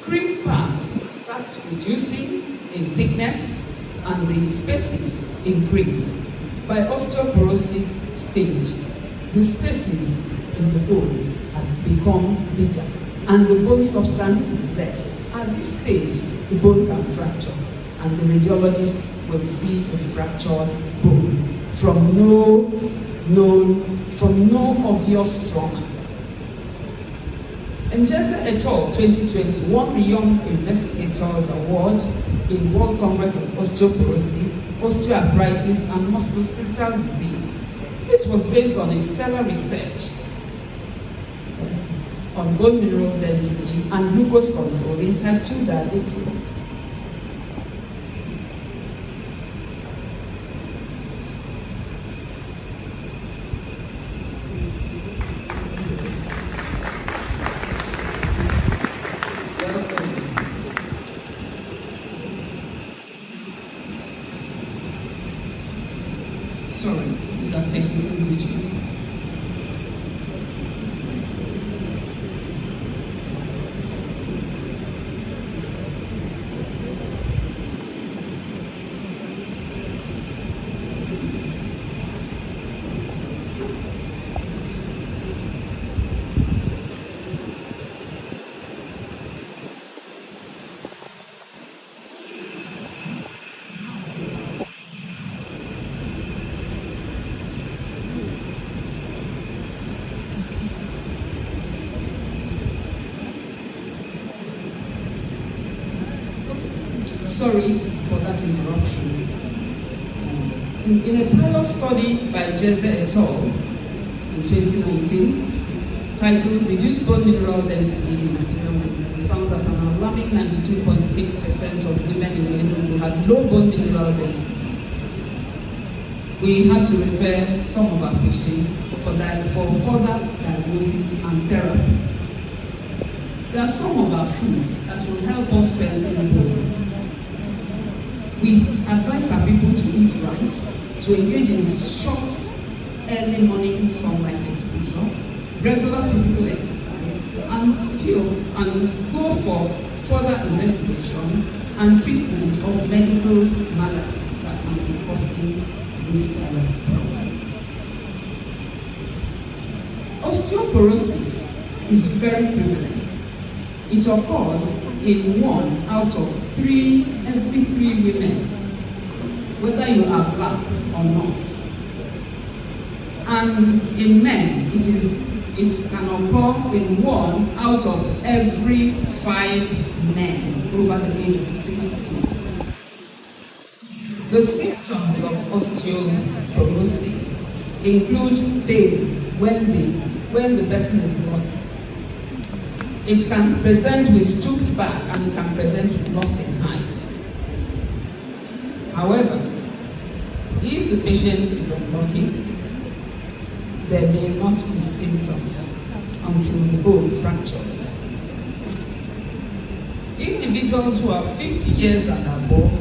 cream part starts reducing in thickness and the spaces increase. By osteoporosis stage, the spaces in the bone have become bigger. and the bone substance is less. At this stage, the bone can fracture, and the radiologist will see a fractured bone from no obvious trauma. Njeze et al. 2020 won the Young Investigators Award in World Congress of Osteoporosis, Osteoarthritis, and Musculoskeletal Disease. This was based on a stellar research on bone mineral density and glucose control in type 2 diabetes. Sorry, these are technical glitches. Sorry for that interruption. In a pilot study by Njeze et al. In 2019, titled Reduced Bone Mineral Density in Nigerian Women, we found that an alarming 92.6% of women in Enugu had low bone mineral density. We had to refer some of our patients for further diagnosis and therapy. There are some of our foods that will help us strengthen bone. We advise our people to eat right, to engage in short, early morning sunlight exposure, regular physical exercise, and go for further investigation and treatment of medical maladies that can be causing this problem. Osteoporosis is very prevalent. It occurs in 1 out of every 3 women, whether you are black or not. And in men, it can occur in 1 out of every 5 men over the age of 50. The symptoms of osteoporosis include pain when the person is walking. It can present with stooped back, and it can present with loss in height. However, if the patient is unlucky, there may not be symptoms until the bone fractures. Individuals who are 50 years and above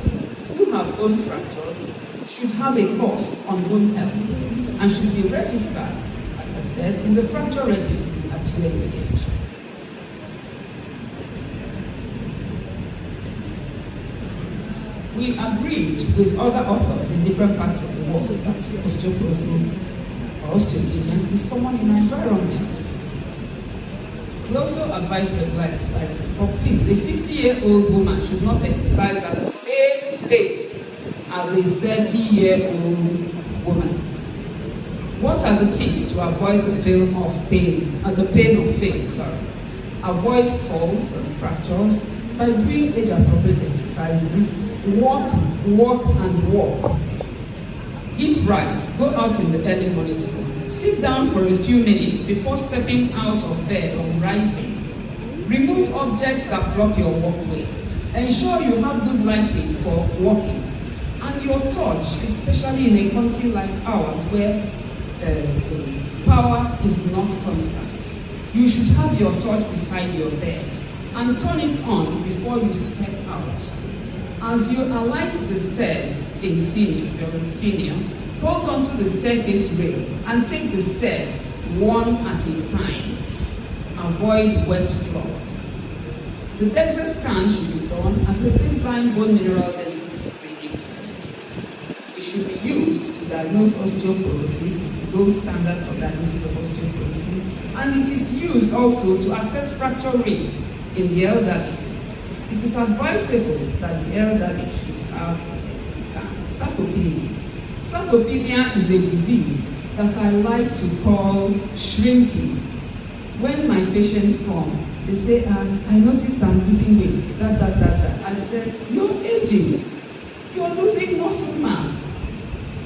who have bone fractures should have a course on bone health and should be registered, like I said, in the fracture registry at UNTH. We agreed with other authors in different parts of the world that osteoporosis or osteopenia is common in our environment. We also advise regular exercises, but please, a 60-year-old woman should not exercise at the same pace as a 30-year-old woman. What are the tips to avoid the pain of fame? Avoid falls and fractures by doing age-appropriate exercises. Walk, and walk. Eat right. Go out in the early morning sun. Sit down for a few minutes before stepping out of bed or rising. Remove objects that block your walkway. Ensure you have good lighting for walking. And your touch, especially in a country like ours where power is not constant. You should have your touch beside your bed and turn it on before you step out. As you alight the stairs if you're a senior, hold on to the staircase rail and take the stairs one at a time. Avoid wet floors. The DEXA scan should be done as a baseline bone mineral density screening test. It should be used to diagnose osteoporosis. It's the gold standard for diagnosis of osteoporosis. And it is used also to assess fracture risk in the elderly. It is advisable that the elderly should have a scan. Sarcopenia. Sarcopenia is a disease that I like to call shrinking. When my patients come, they say, I noticed I'm losing weight, that. I said, you're aging. You're losing muscle mass.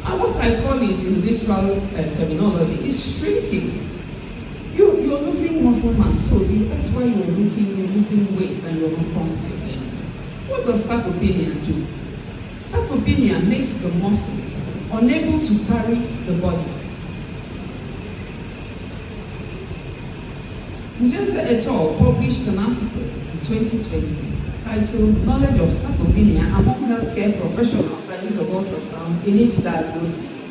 And what I call it in literal terminology is shrinking. You're losing muscle mass, so that's why you're losing weight and you're uncomfortable. What does sarcopenia do? Sarcopenia makes the muscle unable to carry the body. Njeze et al. Published an article in 2020 titled Knowledge of Sarcopenia Among Healthcare Professionals and Use of Ultrasound in its Diagnosis.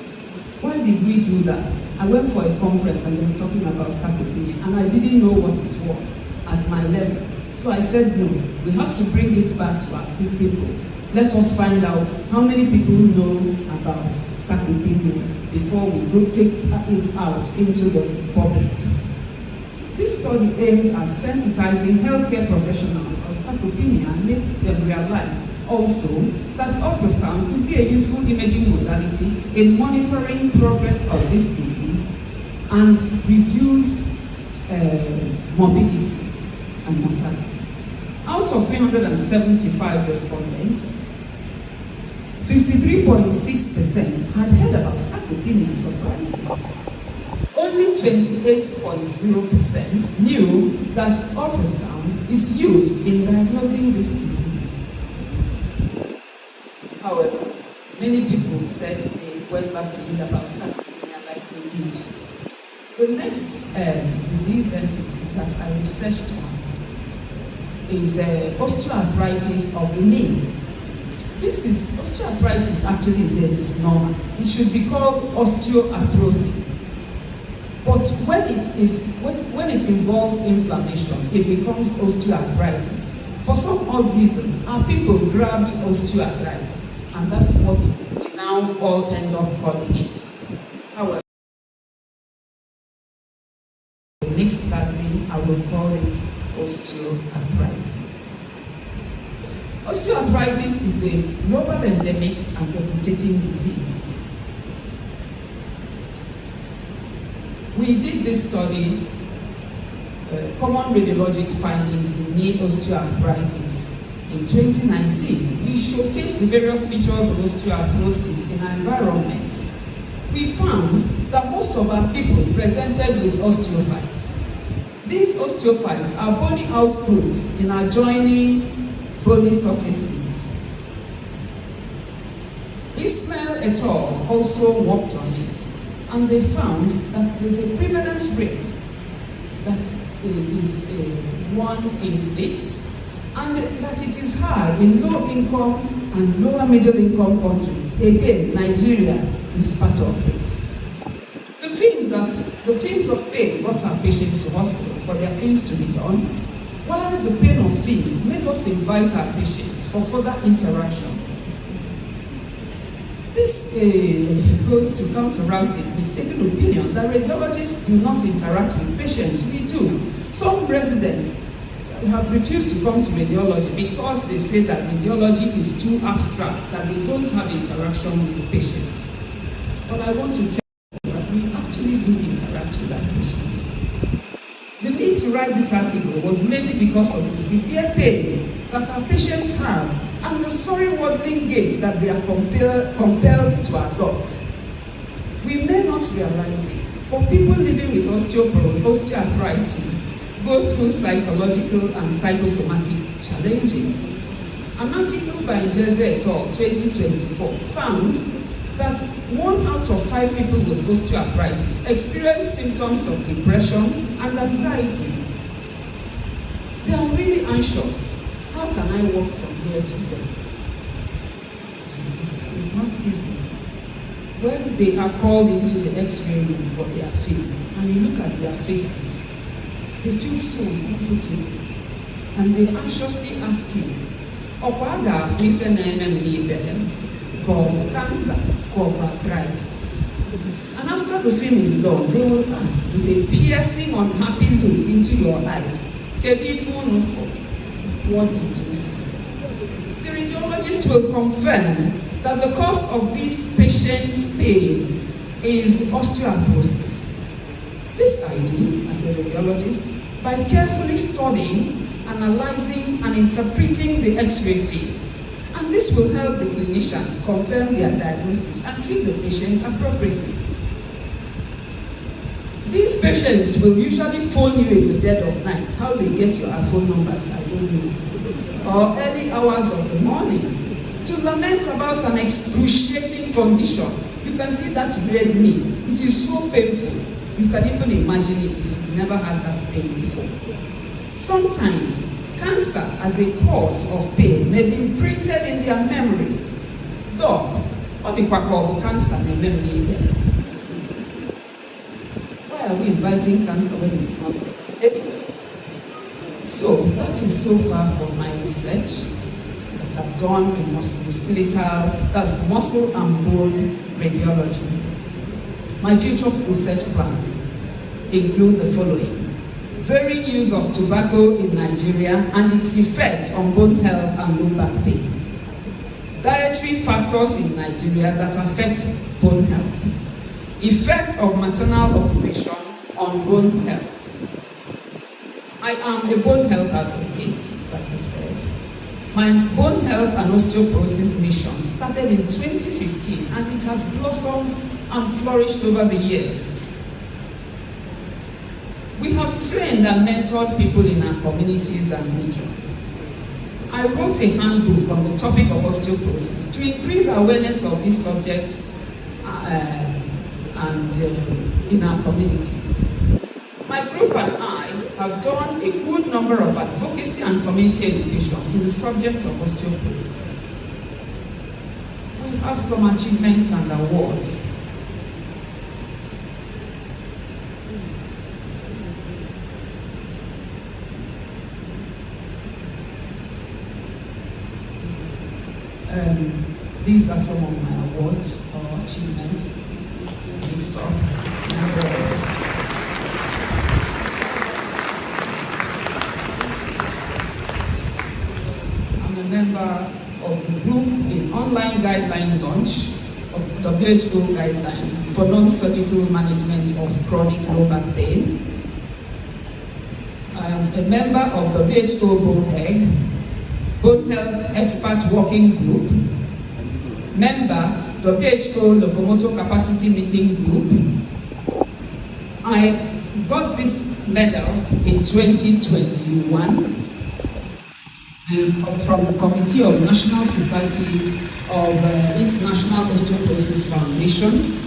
Why did we do that? I went for a conference and they were talking about sarcopenia and I didn't know what it was at my level. So I said, no, we have to bring it back to our people. Let us find out how many people know about sarcopenia before we go take it out into the public. This study aimed at sensitizing healthcare professionals on sarcopenia and make them realize also that ultrasound could be a useful imaging modality in monitoring progress of this disease and reduce morbidity and mortality. Out of 375 respondents, 53.6% had heard about sarcopenia, surprisingly. Only 28.0% knew that ultrasound is used in diagnosing this disease. However, many people said they went back to read about sarcopenia like we did. The next disease entity that I researched on is osteoarthritis of the knee. Osteoarthritis actually is a misnomer. It should be called osteoarthrosis. But when it involves inflammation, it becomes osteoarthritis. For some odd reason, our people grabbed osteoarthritis, and that's what we now all end up calling it. However, the next gathering, I will call it osteoarthritis. Osteoarthritis is a global endemic and debilitating disease. We did this study, common radiologic findings in knee osteoarthritis. In 2019, we showcased the various features of osteoarthrosis in our environment. We found that most of our people presented with osteophytes. These osteophytes are bony outgrowths in adjoining bony surfaces. Ismail et al. Also worked on it. And they found that there's a prevalence rate that is 1 in 6, and that it is high in low-income and lower-middle-income countries. Again, Nigeria is part of this. The films of pain brought our patients to hospital for their things to be done, whilst the pain of films made us invite our patients for further interactions. This goes to counteract the mistaken opinion that radiologists do not interact with patients. We do. Some residents have refused to come to radiology because they say that radiology is too abstract, that they don't have interaction with the patients. But I want to tell you that we actually do interact with our patients. The need to write this article was mainly because of the severe pain that our patients have and the sorry waddling gait that they are compelled to adopt. We may not realize it, but people living with osteoarthritis go through psychological and psychosomatic challenges. An article by Njeze et al. 2024 found that 1 out of 5 people with osteoarthritis experience symptoms of depression and anxiety. They are really anxious. How can I walk from here to there? It's not easy. When they are called into the X-ray room for their film, and you look at their faces, they feel so uncomfortable, and they anxiously ask you, called Cancer, called Arthritis. And after the film is done, they will ask with a piercing, unhappy look into your eyes, what did you see? The radiologist will confirm that the cause of this patient's pain is osteoporosis. This ID, as a radiologist, by carefully studying, analyzing, and interpreting the X-ray field, and this will help the clinicians confirm their diagnosis and treat the patient appropriately. These patients will usually phone you in the dead of night. How they get your phone numbers, I don't know. Or early hours of the morning to lament about an excruciating condition. You can see that red meat. It is so painful. You can even imagine it if you've never had that pain before. Sometimes, cancer as a cause of pain may be imprinted in their memory. Doc, what the called cancer in memory? Why are we inviting cancer when it's not there? So, that is so far from my research that I've done in musculoskeletal, that's muscle and bone radiology. My future research plans include the following. Varying use of tobacco in Nigeria and its effect on bone health and low back pain. Dietary factors in Nigeria that affect bone health. Effect of maternal occupation on bone health. I am a bone health advocate, like I said. My bone health and osteoporosis mission started in 2015 and it has blossomed and flourished over the years. We have trained and mentored people in our communities and region. I wrote a handbook on the topic of osteoporosis to increase awareness of this subject in our community. My group and I have done a good number of advocacy and community education in the subject of osteoporosis. We have some achievements and awards. These are some of my awards or achievements. Next up. I'm a member of the group in online guideline launch of WHO guideline for non-surgical management of chronic low back pain. I am a member of the WHO Bone Health Expert Working Group, member WHO Locomotor Capacity Meeting Group. I got this medal in 2021 from the Committee of National Societies of International Osteoporosis Foundation.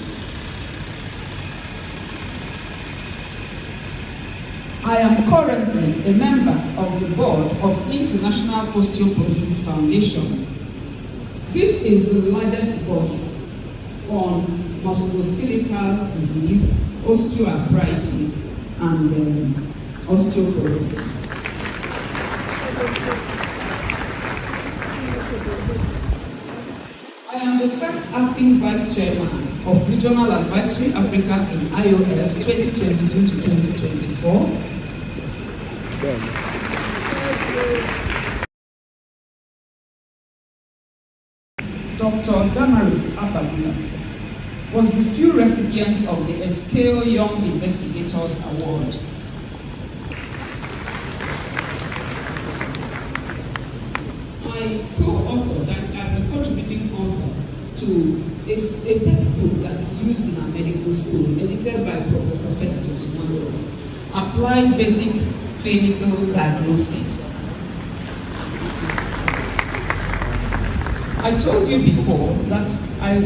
I am currently a member of the board of International Osteoporosis Foundation. This is the largest body on musculoskeletal disease, osteoarthritis, and osteoporosis. I am the first acting vice chairman of Regional Advisory Africa in IOF 2022 to 2024. Dr. Damaris Abagula was the few recipients of the Escale Young Investigators Award. I co-authored and am a contributing author to a textbook that is used in our medical school, edited by Professor Festus Monroe, Applied Basic Clinical Diagnosis. I told you before that I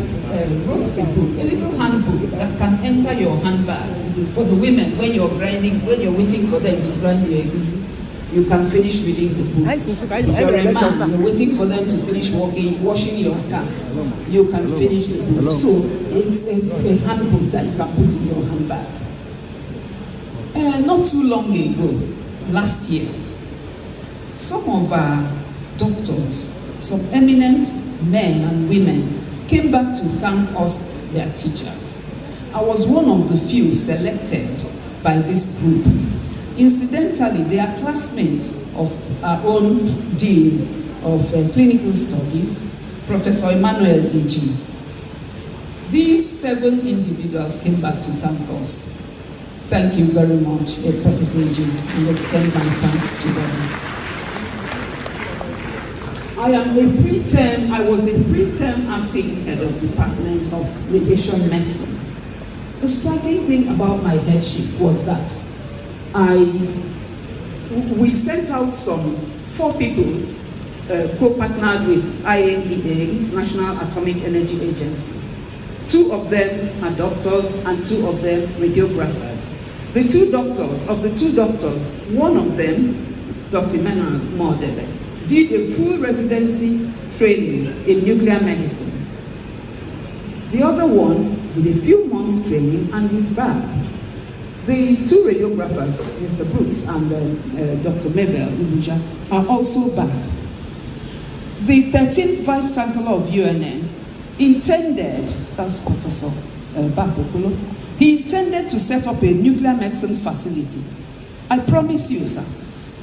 wrote a book, a little handbook that can enter your handbag for the women when you're grinding, when you're waiting for them to grind your egusi. You can finish reading the book. If you're a man, you're waiting for them to finish washing your car. You can finish the book. So it's a handbook that you can put in your handbag. Not too long ago, last year, some of our doctors, some eminent men and women came back to thank us, their teachers. I was one of the few selected by this group. Incidentally, they are classmates of our own Dean of Clinical Studies, Professor Emmanuel Eji. These 7 individuals came back to thank us. Thank you very much, Professor Eji, and extend my thanks to them. I was a 3-term acting head of Department of Radiation Medicine. The striking thing about my headship was that we sent out some 4 people co-partnered with IAEA, International Atomic Energy Agency. 2 of them are doctors and 2 of them radiographers. Of the two doctors, one of them, Dr. Emmanuel Mordebe, did a full residency training in nuclear medicine. The other one did a few months training and is back. The 2 radiographers, Mr. Brooks and Dr. Mabel Ubuja, are also back. The 13th Vice Chancellor of UNN intended, that's Professor Bakokolo, he intended to set up a nuclear medicine facility. I promise you, sir,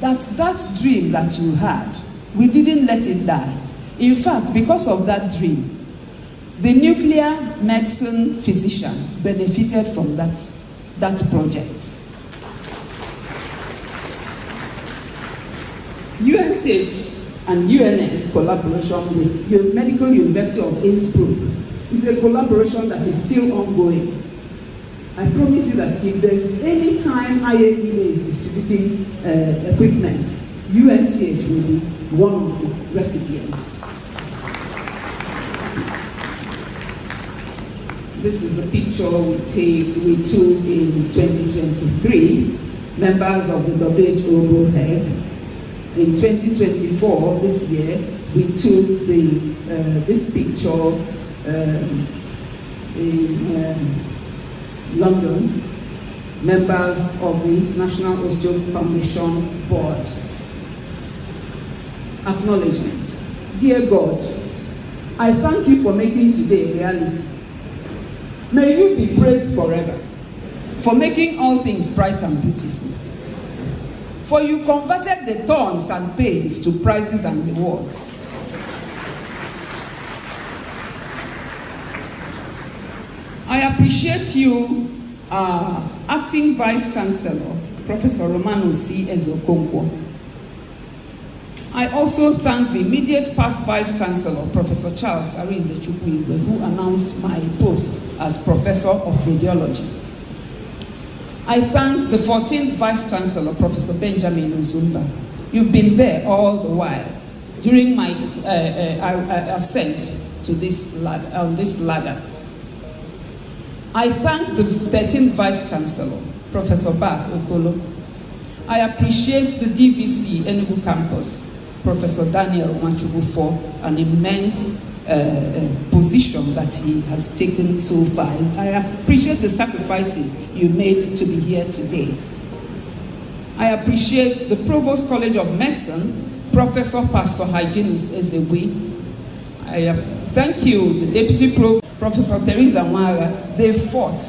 that dream that you had, we didn't let it die. In fact, because of that dream, the nuclear medicine physician benefited from that project. UNTH and UNN collaboration with the Medical University of Innsbruck is a collaboration that is still ongoing. I promise you that if there's any time IAEA is distributing equipment, UNTH will be one of the recipients. This is the picture we took in 2023, members of the WHO Bullhead. In 2024, this year, we took this picture in London, members of the International Osteoporosis Foundation Board. Acknowledgement. Dear God, I thank you for making today a reality. May you be praised forever for making all things bright and beautiful. For you converted the thorns and pains to prizes and rewards. I appreciate you, Acting Vice Chancellor, Professor Romano C. Ezokonkwo. I also thank the immediate past Vice Chancellor, Professor Charles Arize Chukwuigwe, who announced my post as Professor of Radiology. I thank the 14th Vice Chancellor, Professor Benjamin Uzumba. You've been there all the while during my ascent to this ladder. I thank the 13th Vice Chancellor, Professor Bak Okolo. I appreciate the DVC Enugu campus, Professor Daniel Machubu, for an immense position that he has taken so far. I appreciate the sacrifices you made to be here today. I appreciate the Provost College of Medicine, Professor Pastor Hyginus Ezewi. I thank you, the Deputy Prof, Professor Teresa Mara. They fought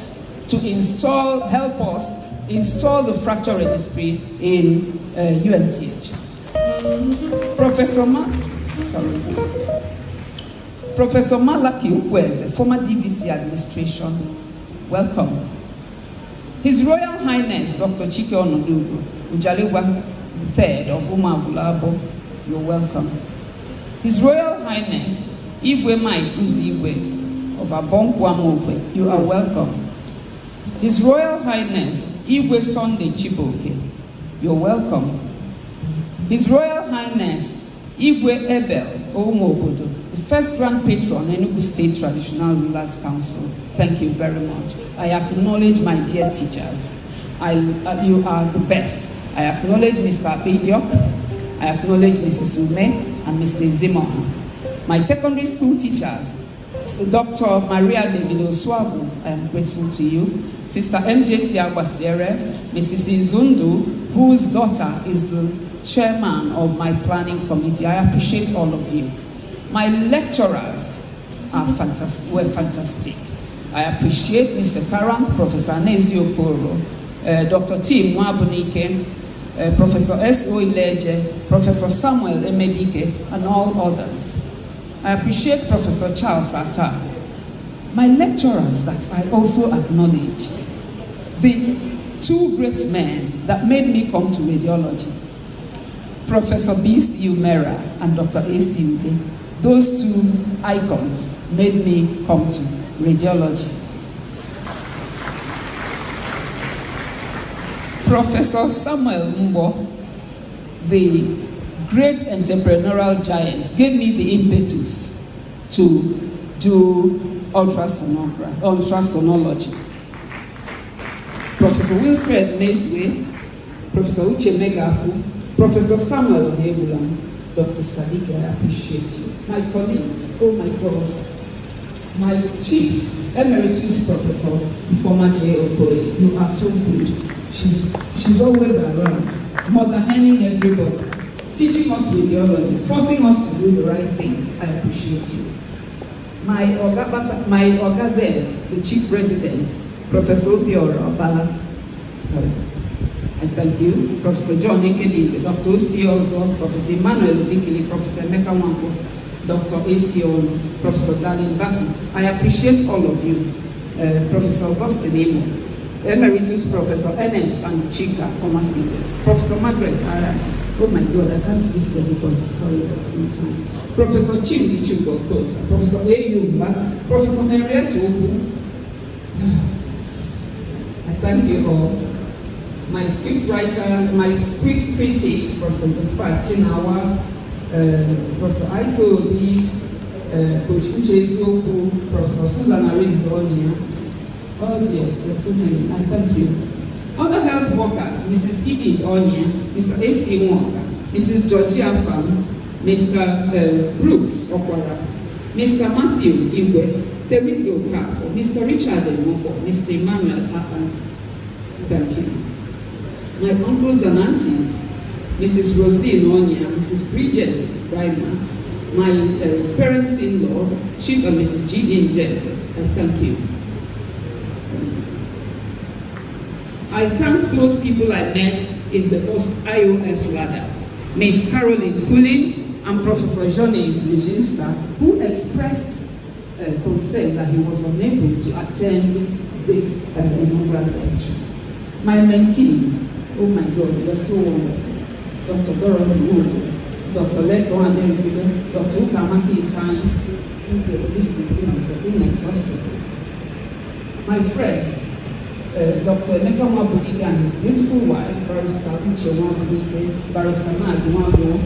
to help us install the fracture registry in UNTH. Professor Malaki Ukweze, former DVC administration, welcome. His Royal Highness Dr. Chike Onodugu Ujaliwa III of Umavulabo, you're welcome. His Royal Highness Igwe Mike Uzigwe of Abonkwa, you are welcome. His Royal Highness Igwe Sunday Chiboke, you're welcome. His Royal Highness Igwe Ebel Omobodo, the first Grand Patron, Enugu State Traditional Rulers Council, thank you very much. I acknowledge my dear teachers. You are the best. I acknowledge Mr. Abediok, I acknowledge Mrs. Ume and Mr. Zimmerman. My secondary school teachers, Dr. Maria David Oswabu, I am grateful to you. Sister MJ Tiagwasiere, Mrs. Izundu, whose daughter is the chairman of my planning committee. I appreciate all of you. My lecturers, were fantastic. I appreciate Mr. Karam, Professor Nezi Okoro, Dr. Tim Mwabunike, Professor S.O. Ileje, Professor Samuel Emedike, and all others. I appreciate Professor Charles Atta. My lecturers that I also acknowledge, the two great men that made me come to radiology, Professor B.C. Umera and Dr. A.C. Ude. Those two icons made me come to radiology. Professor Samuel Mbo, the great entrepreneurial giant, gave me the impetus to do ultrasonology. Professor Wilfred Meswe, Professor Uche Megafu, Professor Samuel Nebulan, Dr. Sadiq, I appreciate you. My colleagues, oh my God, my chief emeritus professor, former J. Okoye, you are so good. She's always around, mother-henning everybody, teaching us radiology, forcing us to do the right things. I appreciate you. My Oga then, the chief resident, Professor Obiora Obala, sorry. I thank you, Professor John Ikedi, Dr. Osiozo, Professor Emmanuel Bikili, Professor Emeka Wanko, Dr. A.C.O., Professor Darlene Bassi. I appreciate all of you. Professor Augustine Imo, Emeritus Professor Ernest and Chika Omasi, Professor Margaret Arad. Oh my God, I can't list everybody, sorry, that's no time. Professor Chimdi Chugo Kosa, Professor Eyumba, Professor Henriette Oku. I thank you all. My script writer, my script critics, Professor Gaspar Chinawa, Professor Aiko Obi, Coach Uche Soku, Professor Susan Arizonia. Oh dear, there's so many. I thank you. Other health workers, Mrs. Edith Onya, Mr. A.C. Walker, Mrs. Georgia Pham, Mr. Brooks Okwara, Mr. Matthew Igwe, Teresa Okafo, Mr. Richard Moko, Mr. Emmanuel Apan. Thank you. My uncles and aunties, Mrs. Rosalie Onya, Mrs. Bridget Reimer, my parents-in-law, Chief and Mrs. G. Njeze. I thank you. I thank those people I met in the IOF ladder, Ms. Caroline Pulling and Professor Jones Reginsta, who expressed concern that he was unable to attend this inaugural lecture. My mentees, oh my God, they were so wonderful. Dr. Dorothy Wood, Dr. Leko Adenribe, Dr. Ukamaki Itani. Okay, the list is inexhaustible. My friends, Dr. Emeka Mwabunike and his beautiful wife, Barrister Uche Mwabunike, Barrister Mag Mwago,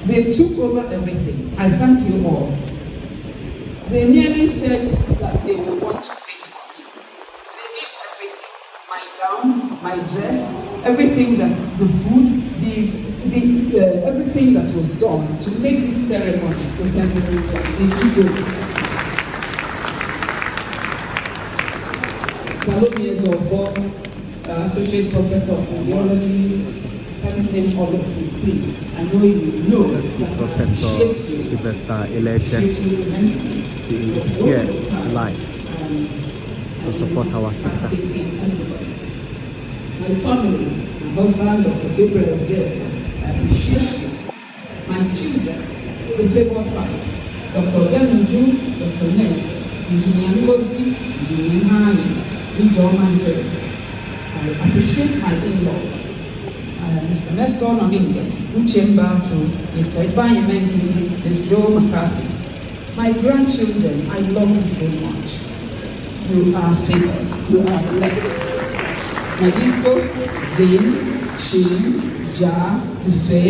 they took over everything. I thank you all. They nearly said that they would want to pay for me. They did everything. My gown, my dress, everything that the food, everything that was done to make this ceremony. They took over. Salome Zofo, Associate Professor of Radiology, can't name all of you, please. I know you know Professor Sylvester Eleche. He is here live to support our sister. My family, my husband, Dr. Gabriel Njeze, I appreciate you. My children, the favored family, Dr. Denuju, Dr. Njeze, Engineer Ngozi, Engineer Hani, Ijoma Njeze. I appreciate my in-laws. Mr. Nestor Nodinge, Uche Mbatu, Mr. Ifeanyi Menkiti, Ms. Joe McCarthy. My grandchildren, I love you so much. You are favored. You are blessed. Nadisco, Zin, Chin, Ja, Ife,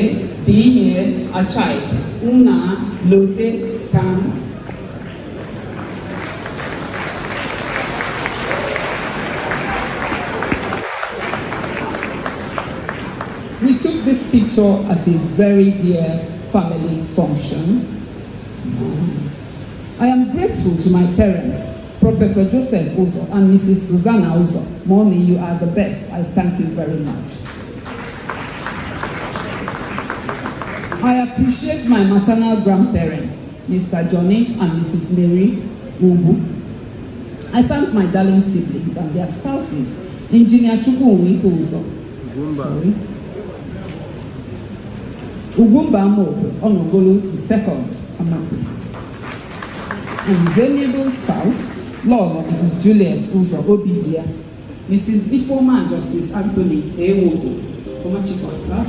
Binye, Achai, Una, Lote, Kam. We took this picture at a very dear family function. I am grateful to my parents, Professor Joseph Uzo and Mrs. Susanna Uzo. Mommy, you are the best. I thank you very much. I appreciate my maternal grandparents, Mr. Johnny and Mrs. Mary Ubu. I thank my darling siblings and their spouses, Engineer Chukwuwi Uzo. Ugumba Amope, Onogolo II, Amapu. And his amiable spouse, Lord Mrs. Juliet Uzo Obidia, Mrs. Ifoma Justice Anthony Ewogo, former Chief of Staff,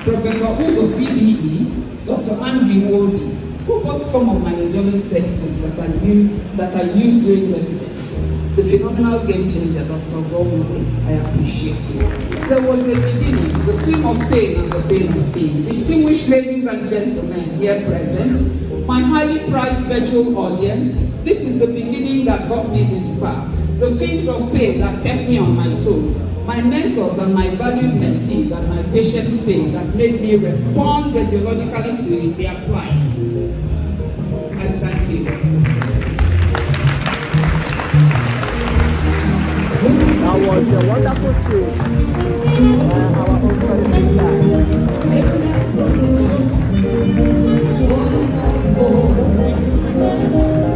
Professor Uzo CBE, Dr. Andrew Wolby, who bought some of my radiology textbooks that I used during residency. The phenomenal game changer, Dr. Ngozi, I appreciate you. There was a beginning, the theme of pain and the pain of fame. Distinguished ladies and gentlemen here present, my highly prized virtual audience, this is the beginning that got me this far. The themes of pain that kept me on my toes. My mentors and my valued mentees and my patients' pain that made me respond radiologically to their plight. I thank you. That was a wonderful speech. Our own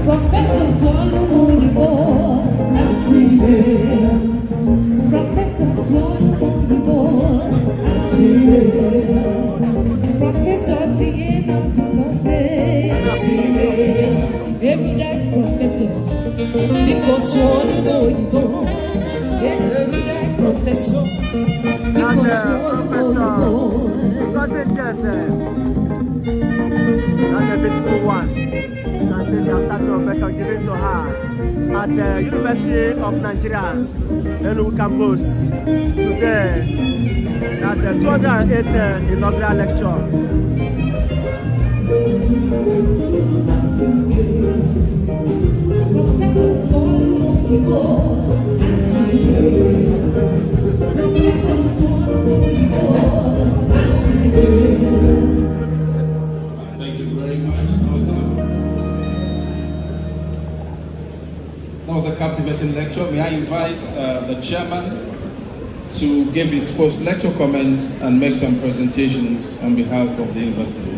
Professor Swallow the board, Professor Swallow the board, Professor Tiena every night professor, because Swallow the board, every night professor, because Swallow the board. Ngozi Njeze, that's a beautiful one. The outstanding profession given to her at University of Nigeria, Enugu campus today. That's a 208th inaugural lecture. Thank you very much. That was a captivating lecture. May I invite the chairman to give his post-lecture comments and make some presentations on behalf of the university.